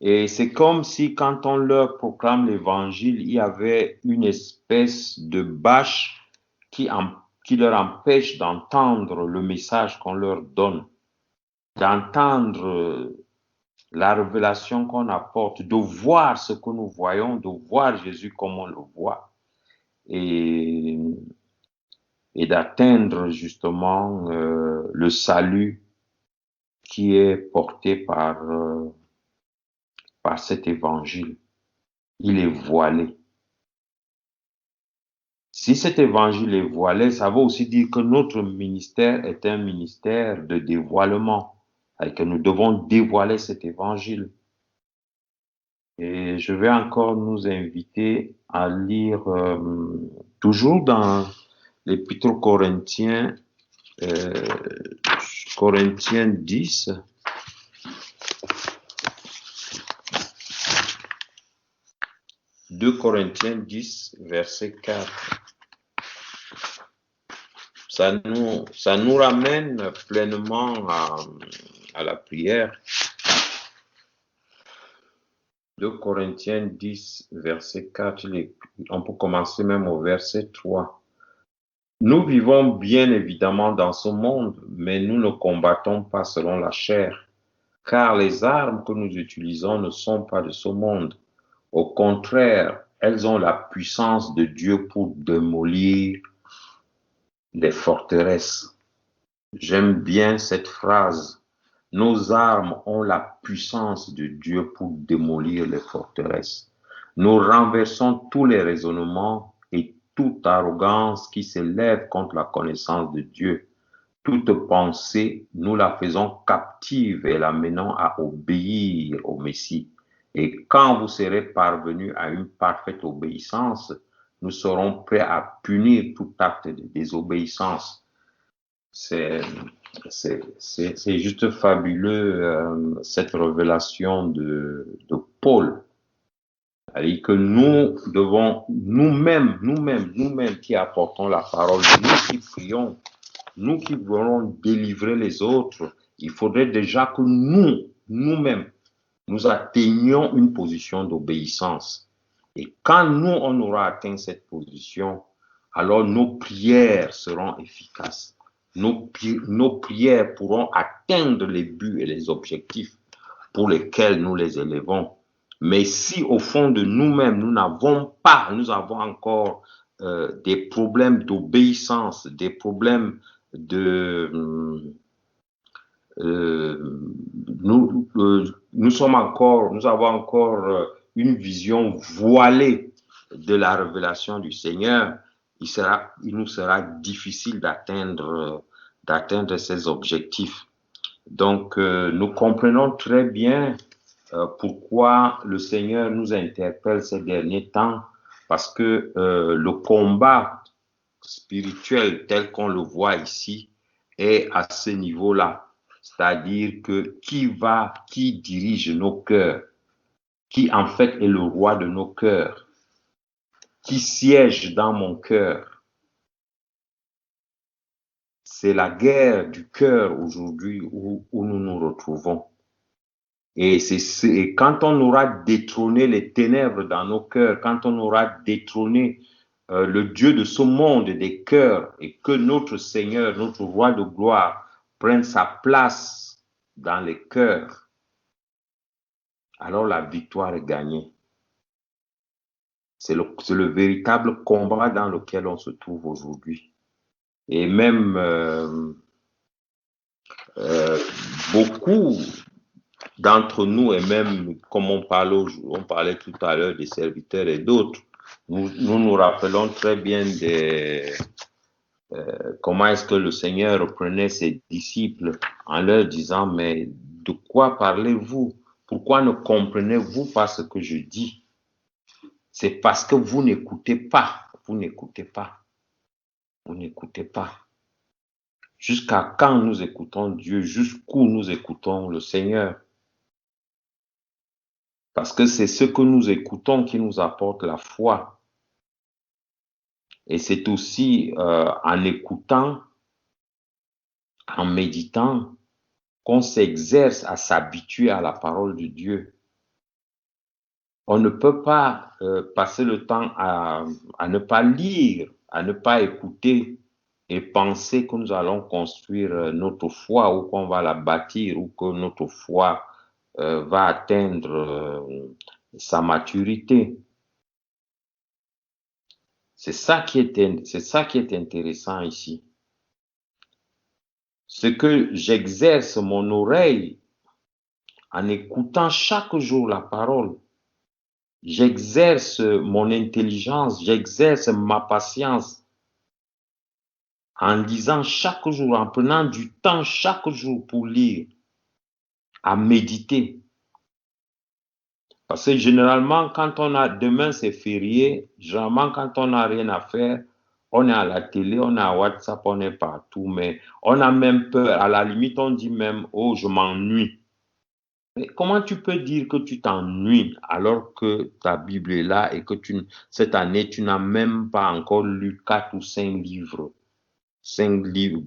Et c'est comme si quand on leur proclame l'évangile, il y avait une espèce de bâche qui leur empêche d'entendre le message qu'on leur donne, d'entendre la révélation qu'on apporte, de voir ce que nous voyons, de voir Jésus comme on le voit, et d'atteindre justement le salut qui est porté par cet évangile. Il est voilé. Si cet évangile est voilé, ça veut aussi dire que notre ministère est un ministère de dévoilement, et que nous devons dévoiler cet évangile. Et je vais encore nous inviter à lire toujours dans l'Épître aux Corinthiens, Corinthiens 10. « 2 Corinthiens 10, verset 4. Ça nous ramène pleinement à la prière. 2 Corinthiens 10, verset 4, on peut commencer même au verset 3. Nous vivons bien évidemment dans ce monde, mais nous ne combattons pas selon la chair, car les armes que nous utilisons ne sont pas de ce monde. Au contraire, elles ont la puissance de Dieu pour démolir les forteresses. J'aime bien cette phrase. Nos armes ont la puissance de Dieu pour démolir les forteresses. Nous renversons tous les raisonnements et toute arrogance qui s'élève contre la connaissance de Dieu. Toute pensée, nous la faisons captive et la menons à obéir au Messie. Et quand vous serez parvenus à une parfaite obéissance, nous serons prêts à punir tout acte de désobéissance. C'est juste fabuleux, cette révélation de Paul. C'est-à-dire que nous devons, nous-mêmes qui apportons la parole, nous qui prions, nous qui voulons délivrer les autres, il faudrait déjà que nous-mêmes, nous atteignions une position d'obéissance. Et quand nous, on aura atteint cette position, alors nos prières seront efficaces. Nos prières pourront atteindre les buts et les objectifs pour lesquels nous les élevons. Mais si au fond de nous-mêmes, nous avons encore des problèmes d'obéissance, des problèmes nous avons encore une vision voilée de la révélation du Seigneur, il nous sera difficile d'atteindre ces objectifs. Donc, nous comprenons très bien pourquoi le Seigneur nous interpelle ces derniers temps, parce que le combat spirituel tel qu'on le voit ici est à ce niveau-là. C'est-à-dire que qui dirige nos cœurs, qui en fait est le roi de nos cœurs, qui siège dans mon cœur. C'est la guerre du cœur aujourd'hui où nous nous retrouvons. Et quand on aura détrôné les ténèbres dans nos cœurs, quand on aura détrôné le Dieu de ce monde des cœurs, et que notre Seigneur, notre roi de gloire, prenne sa place dans les cœurs, alors la victoire est gagnée. C'est le véritable combat dans lequel on se trouve aujourd'hui. Et même beaucoup d'entre nous, et même comme on parlait tout à l'heure des serviteurs et d'autres, nous rappelons très bien comment est-ce que le Seigneur reprenait ses disciples en leur disant, mais de quoi parlez-vous? Pourquoi ne comprenez-vous pas ce que je dis? C'est parce que vous n'écoutez pas. Vous n'écoutez pas. Vous n'écoutez pas. Jusqu'à quand nous écoutons Dieu? Jusqu'où nous écoutons le Seigneur? Parce que c'est ce que nous écoutons qui nous apporte la foi. Et c'est aussi en écoutant en méditant, qu'on s'exerce à s'habituer à la parole de Dieu. On ne peut pas passer le temps à ne pas lire, à ne pas écouter et penser que nous allons construire notre foi ou qu'on va la bâtir ou que notre foi va atteindre sa maturité. C'est ça qui est intéressant ici. Ce que j'exerce mon oreille en écoutant chaque jour la parole, j'exerce mon intelligence, j'exerce ma patience en lisant chaque jour, en prenant du temps chaque jour pour lire, à méditer. Parce que généralement, quand on a, demain c'est férié, généralement quand on n'a rien à faire, on est à la télé, on est à WhatsApp, on est partout, mais on a même peur. À la limite, on dit même, oh, je m'ennuie. Mais comment tu peux dire que tu t'ennuies alors que ta Bible est là et que cette année, tu n'as même pas encore lu 4 ou 5 livres? 5 livres,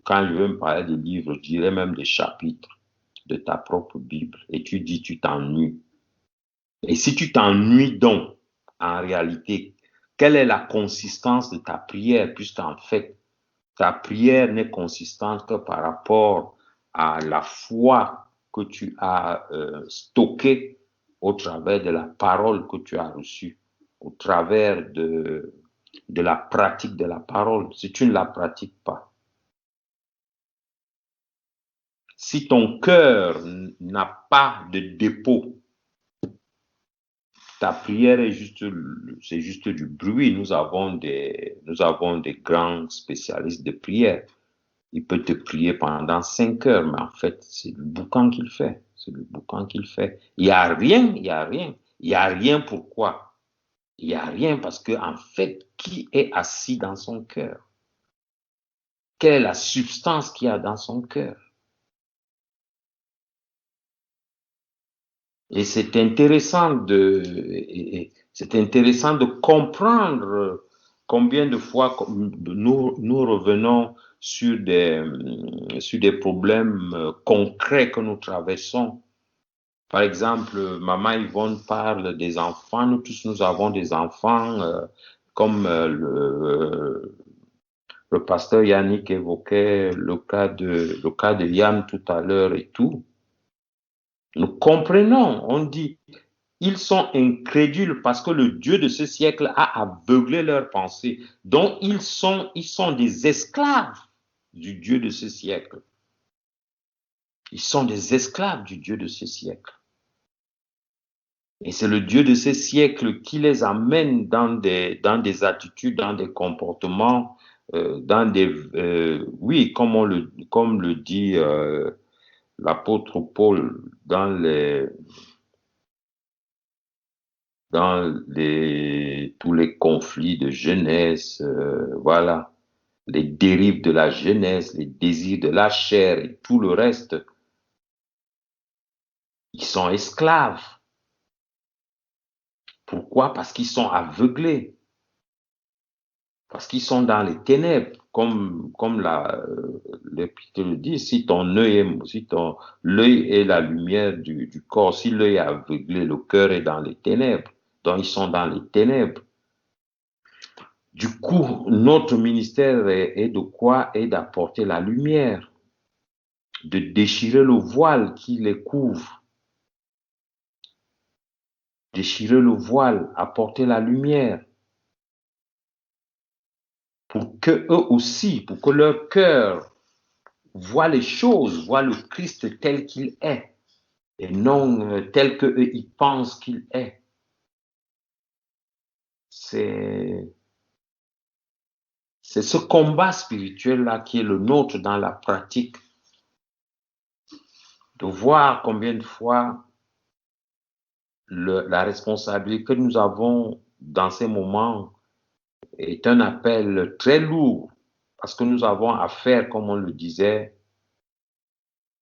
quand je veux me parler de livres, je dirais même des chapitres de ta propre Bible. Et tu dis, tu t'ennuies. Et si tu t'ennuies donc, en réalité, quelle est la consistance de ta prière? Puisqu'en fait, ta prière n'est consistante que par rapport à la foi que tu as stockée au travers de la parole que tu as reçue, au travers de la pratique de la parole. Si tu ne la pratiques pas, si ton cœur n'a pas de dépôt, ta prière est c'est juste du bruit. Nous avons des grands spécialistes de prière. Il peut te prier pendant 5 heures, mais en fait, c'est le boucan qu'il fait. C'est le boucan qu'il fait. Il n'y a rien, il n'y a rien. Il n'y a rien pourquoi? Il n'y a rien parce que, en fait, qui est assis dans son cœur? Quelle est la substance qu'il y a dans son cœur? Et c'est intéressant de comprendre combien de fois nous revenons sur des problèmes concrets que nous traversons. Par exemple, Maman Yvonne parle des enfants. Nous tous, nous avons des enfants, comme le pasteur Yannick évoquait le cas de Yann tout à l'heure et tout. Nous comprenons, on dit, ils sont incrédules parce que le Dieu de ce siècle a aveuglé leurs pensées. Donc, ils sont des esclaves du Dieu de ce siècle. Ils sont des esclaves du Dieu de ce siècle. Et c'est le Dieu de ce siècle qui les amène dans des attitudes, dans des comportements, oui, comme le dit l'apôtre Paul dans tous les conflits de jeunesse, voilà, les dérives de la jeunesse, les désirs de la chair et tout le reste, ils sont esclaves. Pourquoi? Parce qu'ils sont aveuglés. Parce qu'ils sont dans les ténèbres, comme l'Épître le dit, si l'œil est la lumière du corps, si l'œil est aveuglé, le cœur est dans les ténèbres. Donc ils sont dans les ténèbres. Du coup, notre ministère est de quoi? Est d'apporter la lumière, de déchirer le voile qui les couvre. Déchirer le voile, apporter la lumière. Pour que eux aussi, pour que leur cœur voit les choses, voit le Christ tel qu'il est, et non tel qu'eux ils pensent qu'il est. C'est ce combat spirituel-là qui est le nôtre dans la pratique, de voir combien de fois la responsabilité que nous avons dans ces moments est un appel très lourd, parce que nous avons affaire, comme on le disait,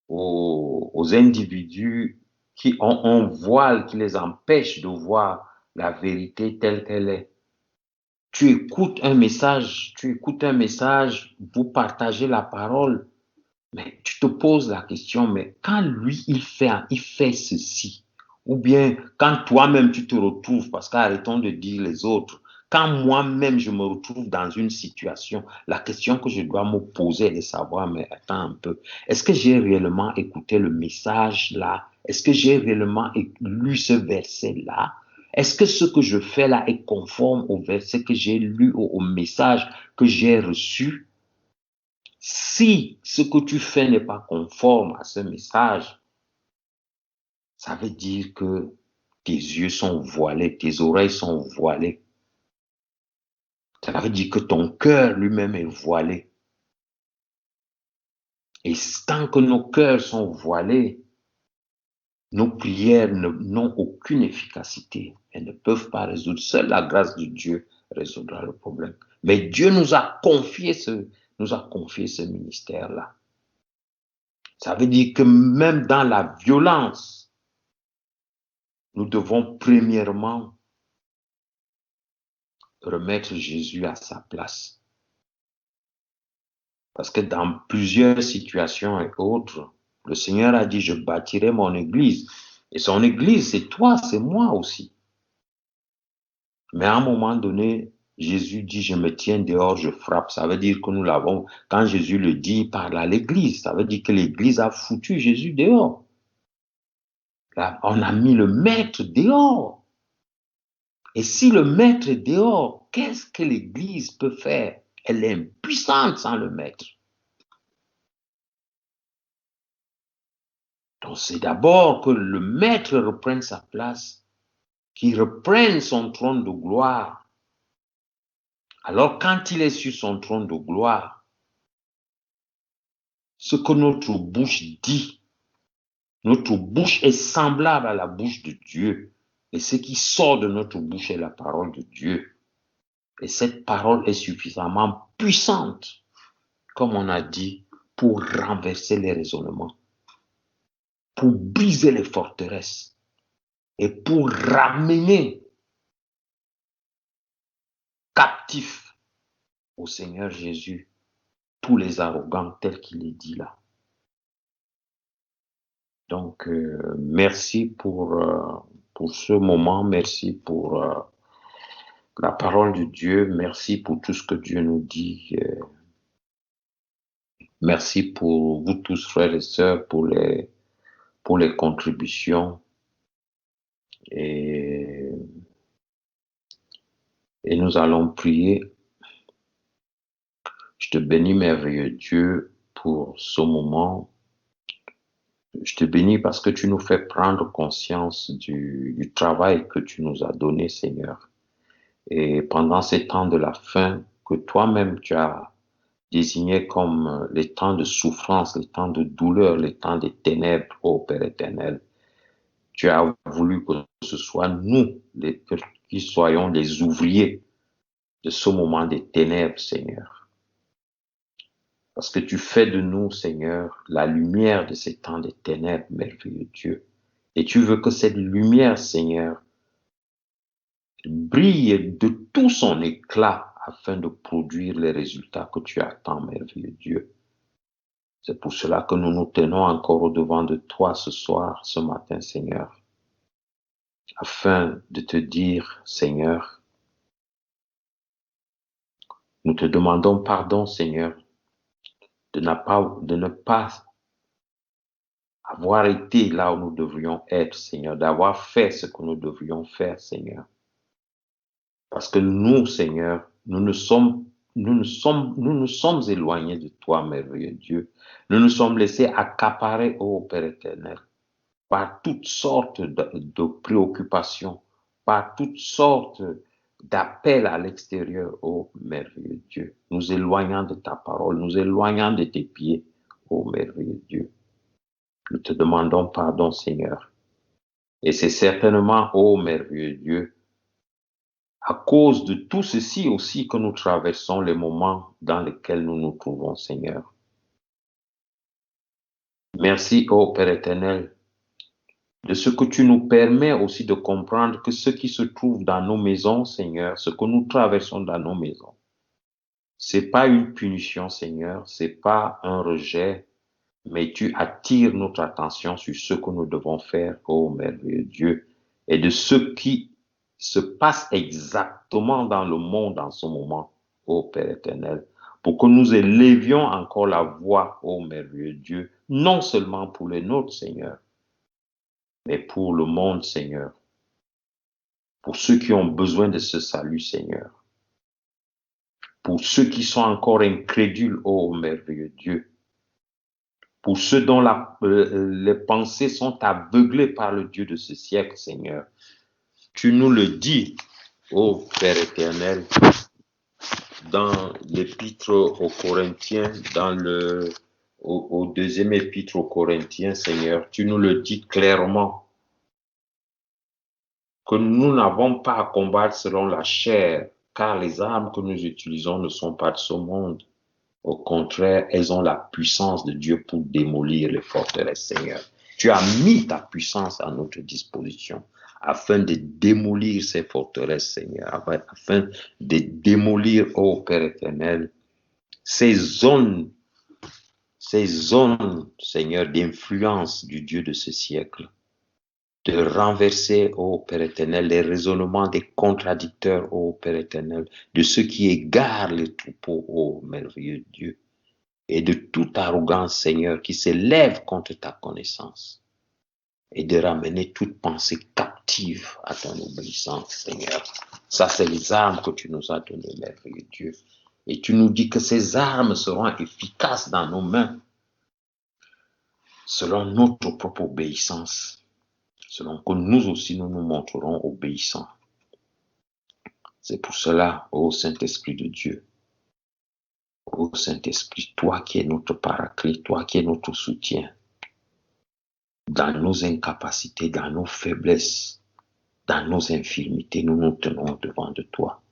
aux individus qui ont un voile qui les empêche de voir la vérité telle qu'elle est. Tu écoutes un message, vous partagez la parole, Mais tu te poses la question, mais quand lui, il fait ceci, ou bien quand toi-même tu te retrouves, parce qu'arrêtons de dire les autres, quand moi-même je me retrouve dans une situation, la question que je dois me poser est de savoir, mais attends un peu, est-ce que j'ai réellement écouté le message là? Est-ce que j'ai réellement lu ce verset-là? Est-ce que ce que je fais là est conforme au verset que j'ai lu, au message que j'ai reçu? Si ce que tu fais n'est pas conforme à ce message, ça veut dire que tes yeux sont voilés, tes oreilles sont voilées. Ça veut dire que ton cœur lui-même est voilé. Et tant que nos cœurs sont voilés, nos prières n'ont aucune efficacité. Elles ne peuvent pas résoudre. Seule la grâce de Dieu résoudra le problème. Mais Dieu nous a confié ce ministère-là. Ça veut dire que même dans la violence, nous devons premièrement remettre Jésus à sa place. Parce que dans plusieurs situations et autres, le Seigneur a dit, je bâtirai mon église. Et son église, c'est toi, c'est moi aussi. Mais à un moment donné, Jésus dit, je me tiens dehors, je frappe. Ça veut dire que nous l'avons, quand Jésus le dit, il parle à l'église. Ça veut dire que l'église a foutu Jésus dehors. Là, on a mis le maître dehors. Et si le maître est dehors, qu'est-ce que l'église peut faire? Elle est impuissante sans le maître. Donc c'est d'abord que le maître reprenne sa place, qu'il reprenne son trône de gloire. Alors quand il est sur son trône de gloire, ce que notre bouche dit, notre bouche est semblable à la bouche de Dieu. Et ce qui sort de notre bouche est la parole de Dieu. Et cette parole est suffisamment puissante, comme on a dit, pour renverser les raisonnements, pour briser les forteresses et pour ramener captifs au Seigneur Jésus tous les arrogants tels qu'il est dit là. Donc, merci pour ce moment, merci pour la parole de Dieu, merci pour tout ce que Dieu nous dit. Merci pour vous tous, frères et sœurs, pour les contributions. Et nous allons prier. Je te bénis, merveilleux Dieu, pour ce moment. Je te bénis parce que tu nous fais prendre conscience du travail que tu nous as donné, Seigneur. Et pendant ces temps de la fin, que toi-même tu as désigné comme les temps de souffrance, les temps de douleur, les temps des ténèbres, ô Père éternel, tu as voulu que ce soit nous qui soyons les ouvriers de ce moment des ténèbres, Seigneur. Parce que tu fais de nous, Seigneur, la lumière de ces temps des ténèbres, merveilleux Dieu. Et tu veux que cette lumière, Seigneur, brille de tout son éclat afin de produire les résultats que tu attends, merveilleux Dieu. C'est pour cela que nous nous tenons encore au-devant de toi ce soir, ce matin, Seigneur, afin de te dire, Seigneur, nous te demandons pardon, Seigneur, de ne pas avoir été là où nous devrions être, Seigneur, d'avoir fait ce que nous devrions faire, Seigneur. Parce que nous, Seigneur, nous nous sommes éloignés de toi, merveilleux Dieu. Nous nous sommes laissés accaparer, ô Père éternel, par toutes sortes de préoccupations, par toutes sortes d'appels à l'extérieur, ô merveilleux Dieu. Nous éloignant de ta parole, nous éloignant de tes pieds, ô merveilleux Dieu. Nous te demandons pardon, Seigneur. Et c'est certainement, ô merveilleux Dieu, à cause de tout ceci aussi que nous traversons les moments dans lesquels nous nous trouvons, Seigneur. Merci, ô Père éternel, de ce que tu nous permets aussi de comprendre que ce qui se trouve dans nos maisons, Seigneur, ce que nous traversons dans nos maisons, c'est pas une punition, Seigneur, c'est pas un rejet, mais tu attires notre attention sur ce que nous devons faire, ô merveilleux Dieu, et de ce qui se passe exactement dans le monde en ce moment, ô Père éternel, pour que nous élevions encore la voix, ô merveilleux Dieu, non seulement pour les nôtres, Seigneur, mais pour le monde, Seigneur, pour ceux qui ont besoin de ce salut, Seigneur, pour ceux qui sont encore incrédules, ô merveilleux Dieu, pour ceux dont les pensées sont aveuglées par le Dieu de ce siècle, Seigneur. Tu nous le dis, ô Père éternel, dans l'épître aux Corinthiens, au deuxième épître aux Corinthiens, Seigneur, tu nous le dis clairement, que nous n'avons pas à combattre selon la chair, car les armes que nous utilisons ne sont pas de ce monde. Au contraire, elles ont la puissance de Dieu pour démolir les forteresses, Seigneur. Tu as mis ta puissance à notre disposition afin de démolir ces forteresses, Seigneur, afin de démolir, ô Père éternel, ces zones, Seigneur, d'influence du Dieu de ce siècle, de renverser, ô Père éternel, les raisonnements des contradicteurs, ô Père éternel, de ceux qui égarent les troupeaux, ô merveilleux Dieu, et de toute arrogance, Seigneur, qui s'élève contre ta connaissance, et de ramener toute pensée captive à ton obéissance, Seigneur. Ça, c'est les armes que tu nous as données, merveilleux Dieu. Et tu nous dis que ces armes seront efficaces dans nos mains, selon notre propre obéissance, selon que nous aussi nous nous montrerons obéissants. C'est pour cela, ô Saint-Esprit de Dieu, ô Saint-Esprit, toi qui es notre paraclet, toi qui es notre soutien, dans nos incapacités, dans nos faiblesses, dans nos infirmités, nous nous tenons devant de toi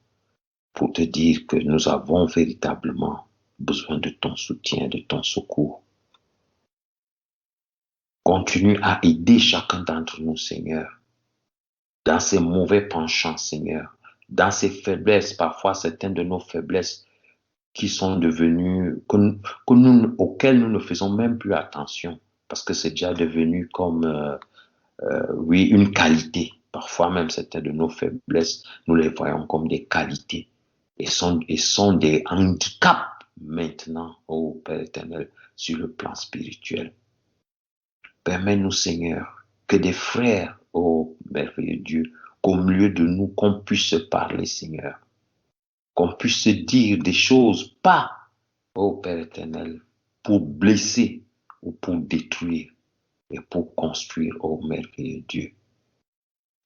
pour te dire que nous avons véritablement besoin de ton soutien, de ton secours. Continue à aider chacun d'entre nous, Seigneur, dans ses mauvais penchants, Seigneur, dans ses faiblesses, parfois certaines de nos faiblesses qui sont devenues, auxquelles nous ne faisons même plus attention, parce que c'est déjà devenu comme, oui, une qualité. Parfois même certaines de nos faiblesses, nous les voyons comme des qualités et sont des handicaps maintenant, ô Père éternel, sur le plan spirituel. Permets-nous, Seigneur, que des frères, ô merveilleux Dieu, qu'au milieu de nous, qu'on puisse se parler, Seigneur, qu'on puisse se dire des choses, pas, ô Père éternel, pour blesser ou pour détruire, et pour construire, ô merveilleux Dieu.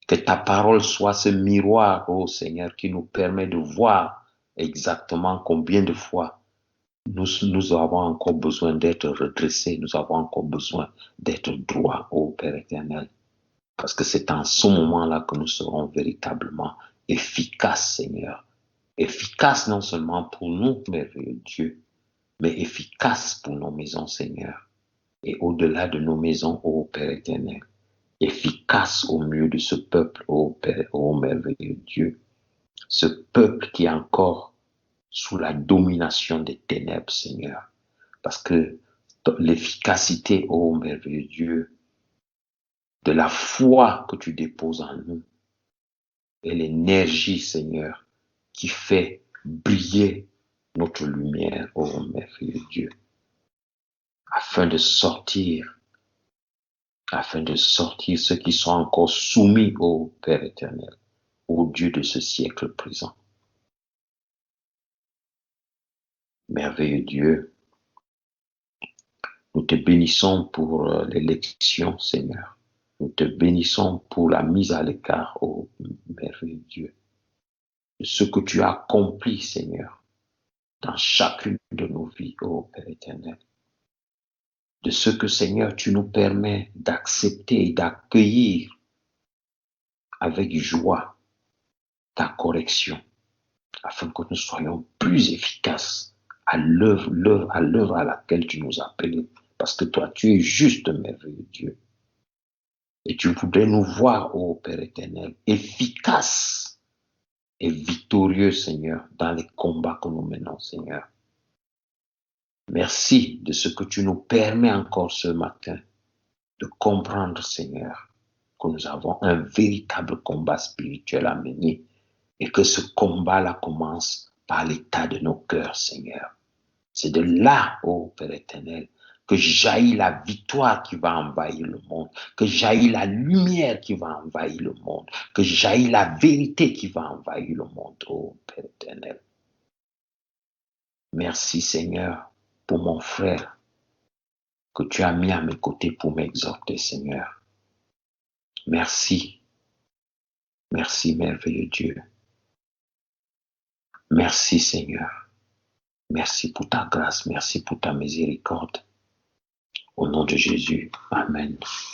Que ta parole soit ce miroir, ô Seigneur, qui nous permet de voir exactement combien de fois nous avons encore besoin d'être redressés, nous avons encore besoin d'être droits, ô Père éternel. Parce que c'est en ce moment-là que nous serons véritablement efficaces, Seigneur. Efficaces non seulement pour nous, merveilleux Dieu, mais efficaces pour nos maisons, Seigneur. Et au-delà de nos maisons, ô Père éternel, efficace au milieu de ce peuple, ô Père, ô merveilleux Dieu, ce peuple qui est encore sous la domination des ténèbres, Seigneur. Parce que l'efficacité, ô merveilleux Dieu, de la foi que tu déposes en nous et l'énergie, Seigneur, qui fait briller notre lumière, ô merveilleux Dieu, afin de sortir ceux qui sont encore soumis au Père éternel, au Dieu de ce siècle présent. Merveilleux Dieu, nous te bénissons pour l'élection, Seigneur. Nous te bénissons pour la mise à l'écart, ô merveilleux Dieu, de ce que tu as accompli, Seigneur, dans chacune de nos vies, ô Père éternel. De ce que, Seigneur, tu nous permets d'accepter et d'accueillir avec joie ta correction, afin que nous soyons plus efficaces à l'œuvre à laquelle tu nous as appelés. Parce que toi, tu es juste, merveilleux Dieu. Et tu voudrais nous voir, ô Père éternel, efficaces et victorieux, Seigneur, dans les combats que nous menons, Seigneur. Merci de ce que tu nous permets encore ce matin de comprendre, Seigneur, que nous avons un véritable combat spirituel à mener et que ce combat-là commence par l'état de nos cœurs, Seigneur. C'est de là, ô Père éternel, que jaillit la victoire qui va envahir le monde, que jaillit la lumière qui va envahir le monde, que jaillit la vérité qui va envahir le monde, ô Père éternel. Merci, Seigneur, pour mon frère que tu as mis à mes côtés pour m'exhorter, Seigneur. Merci. Merci, merveilleux Dieu. Merci, Seigneur. Merci pour ta grâce. Merci pour ta miséricorde. Au nom de Jésus. Amen.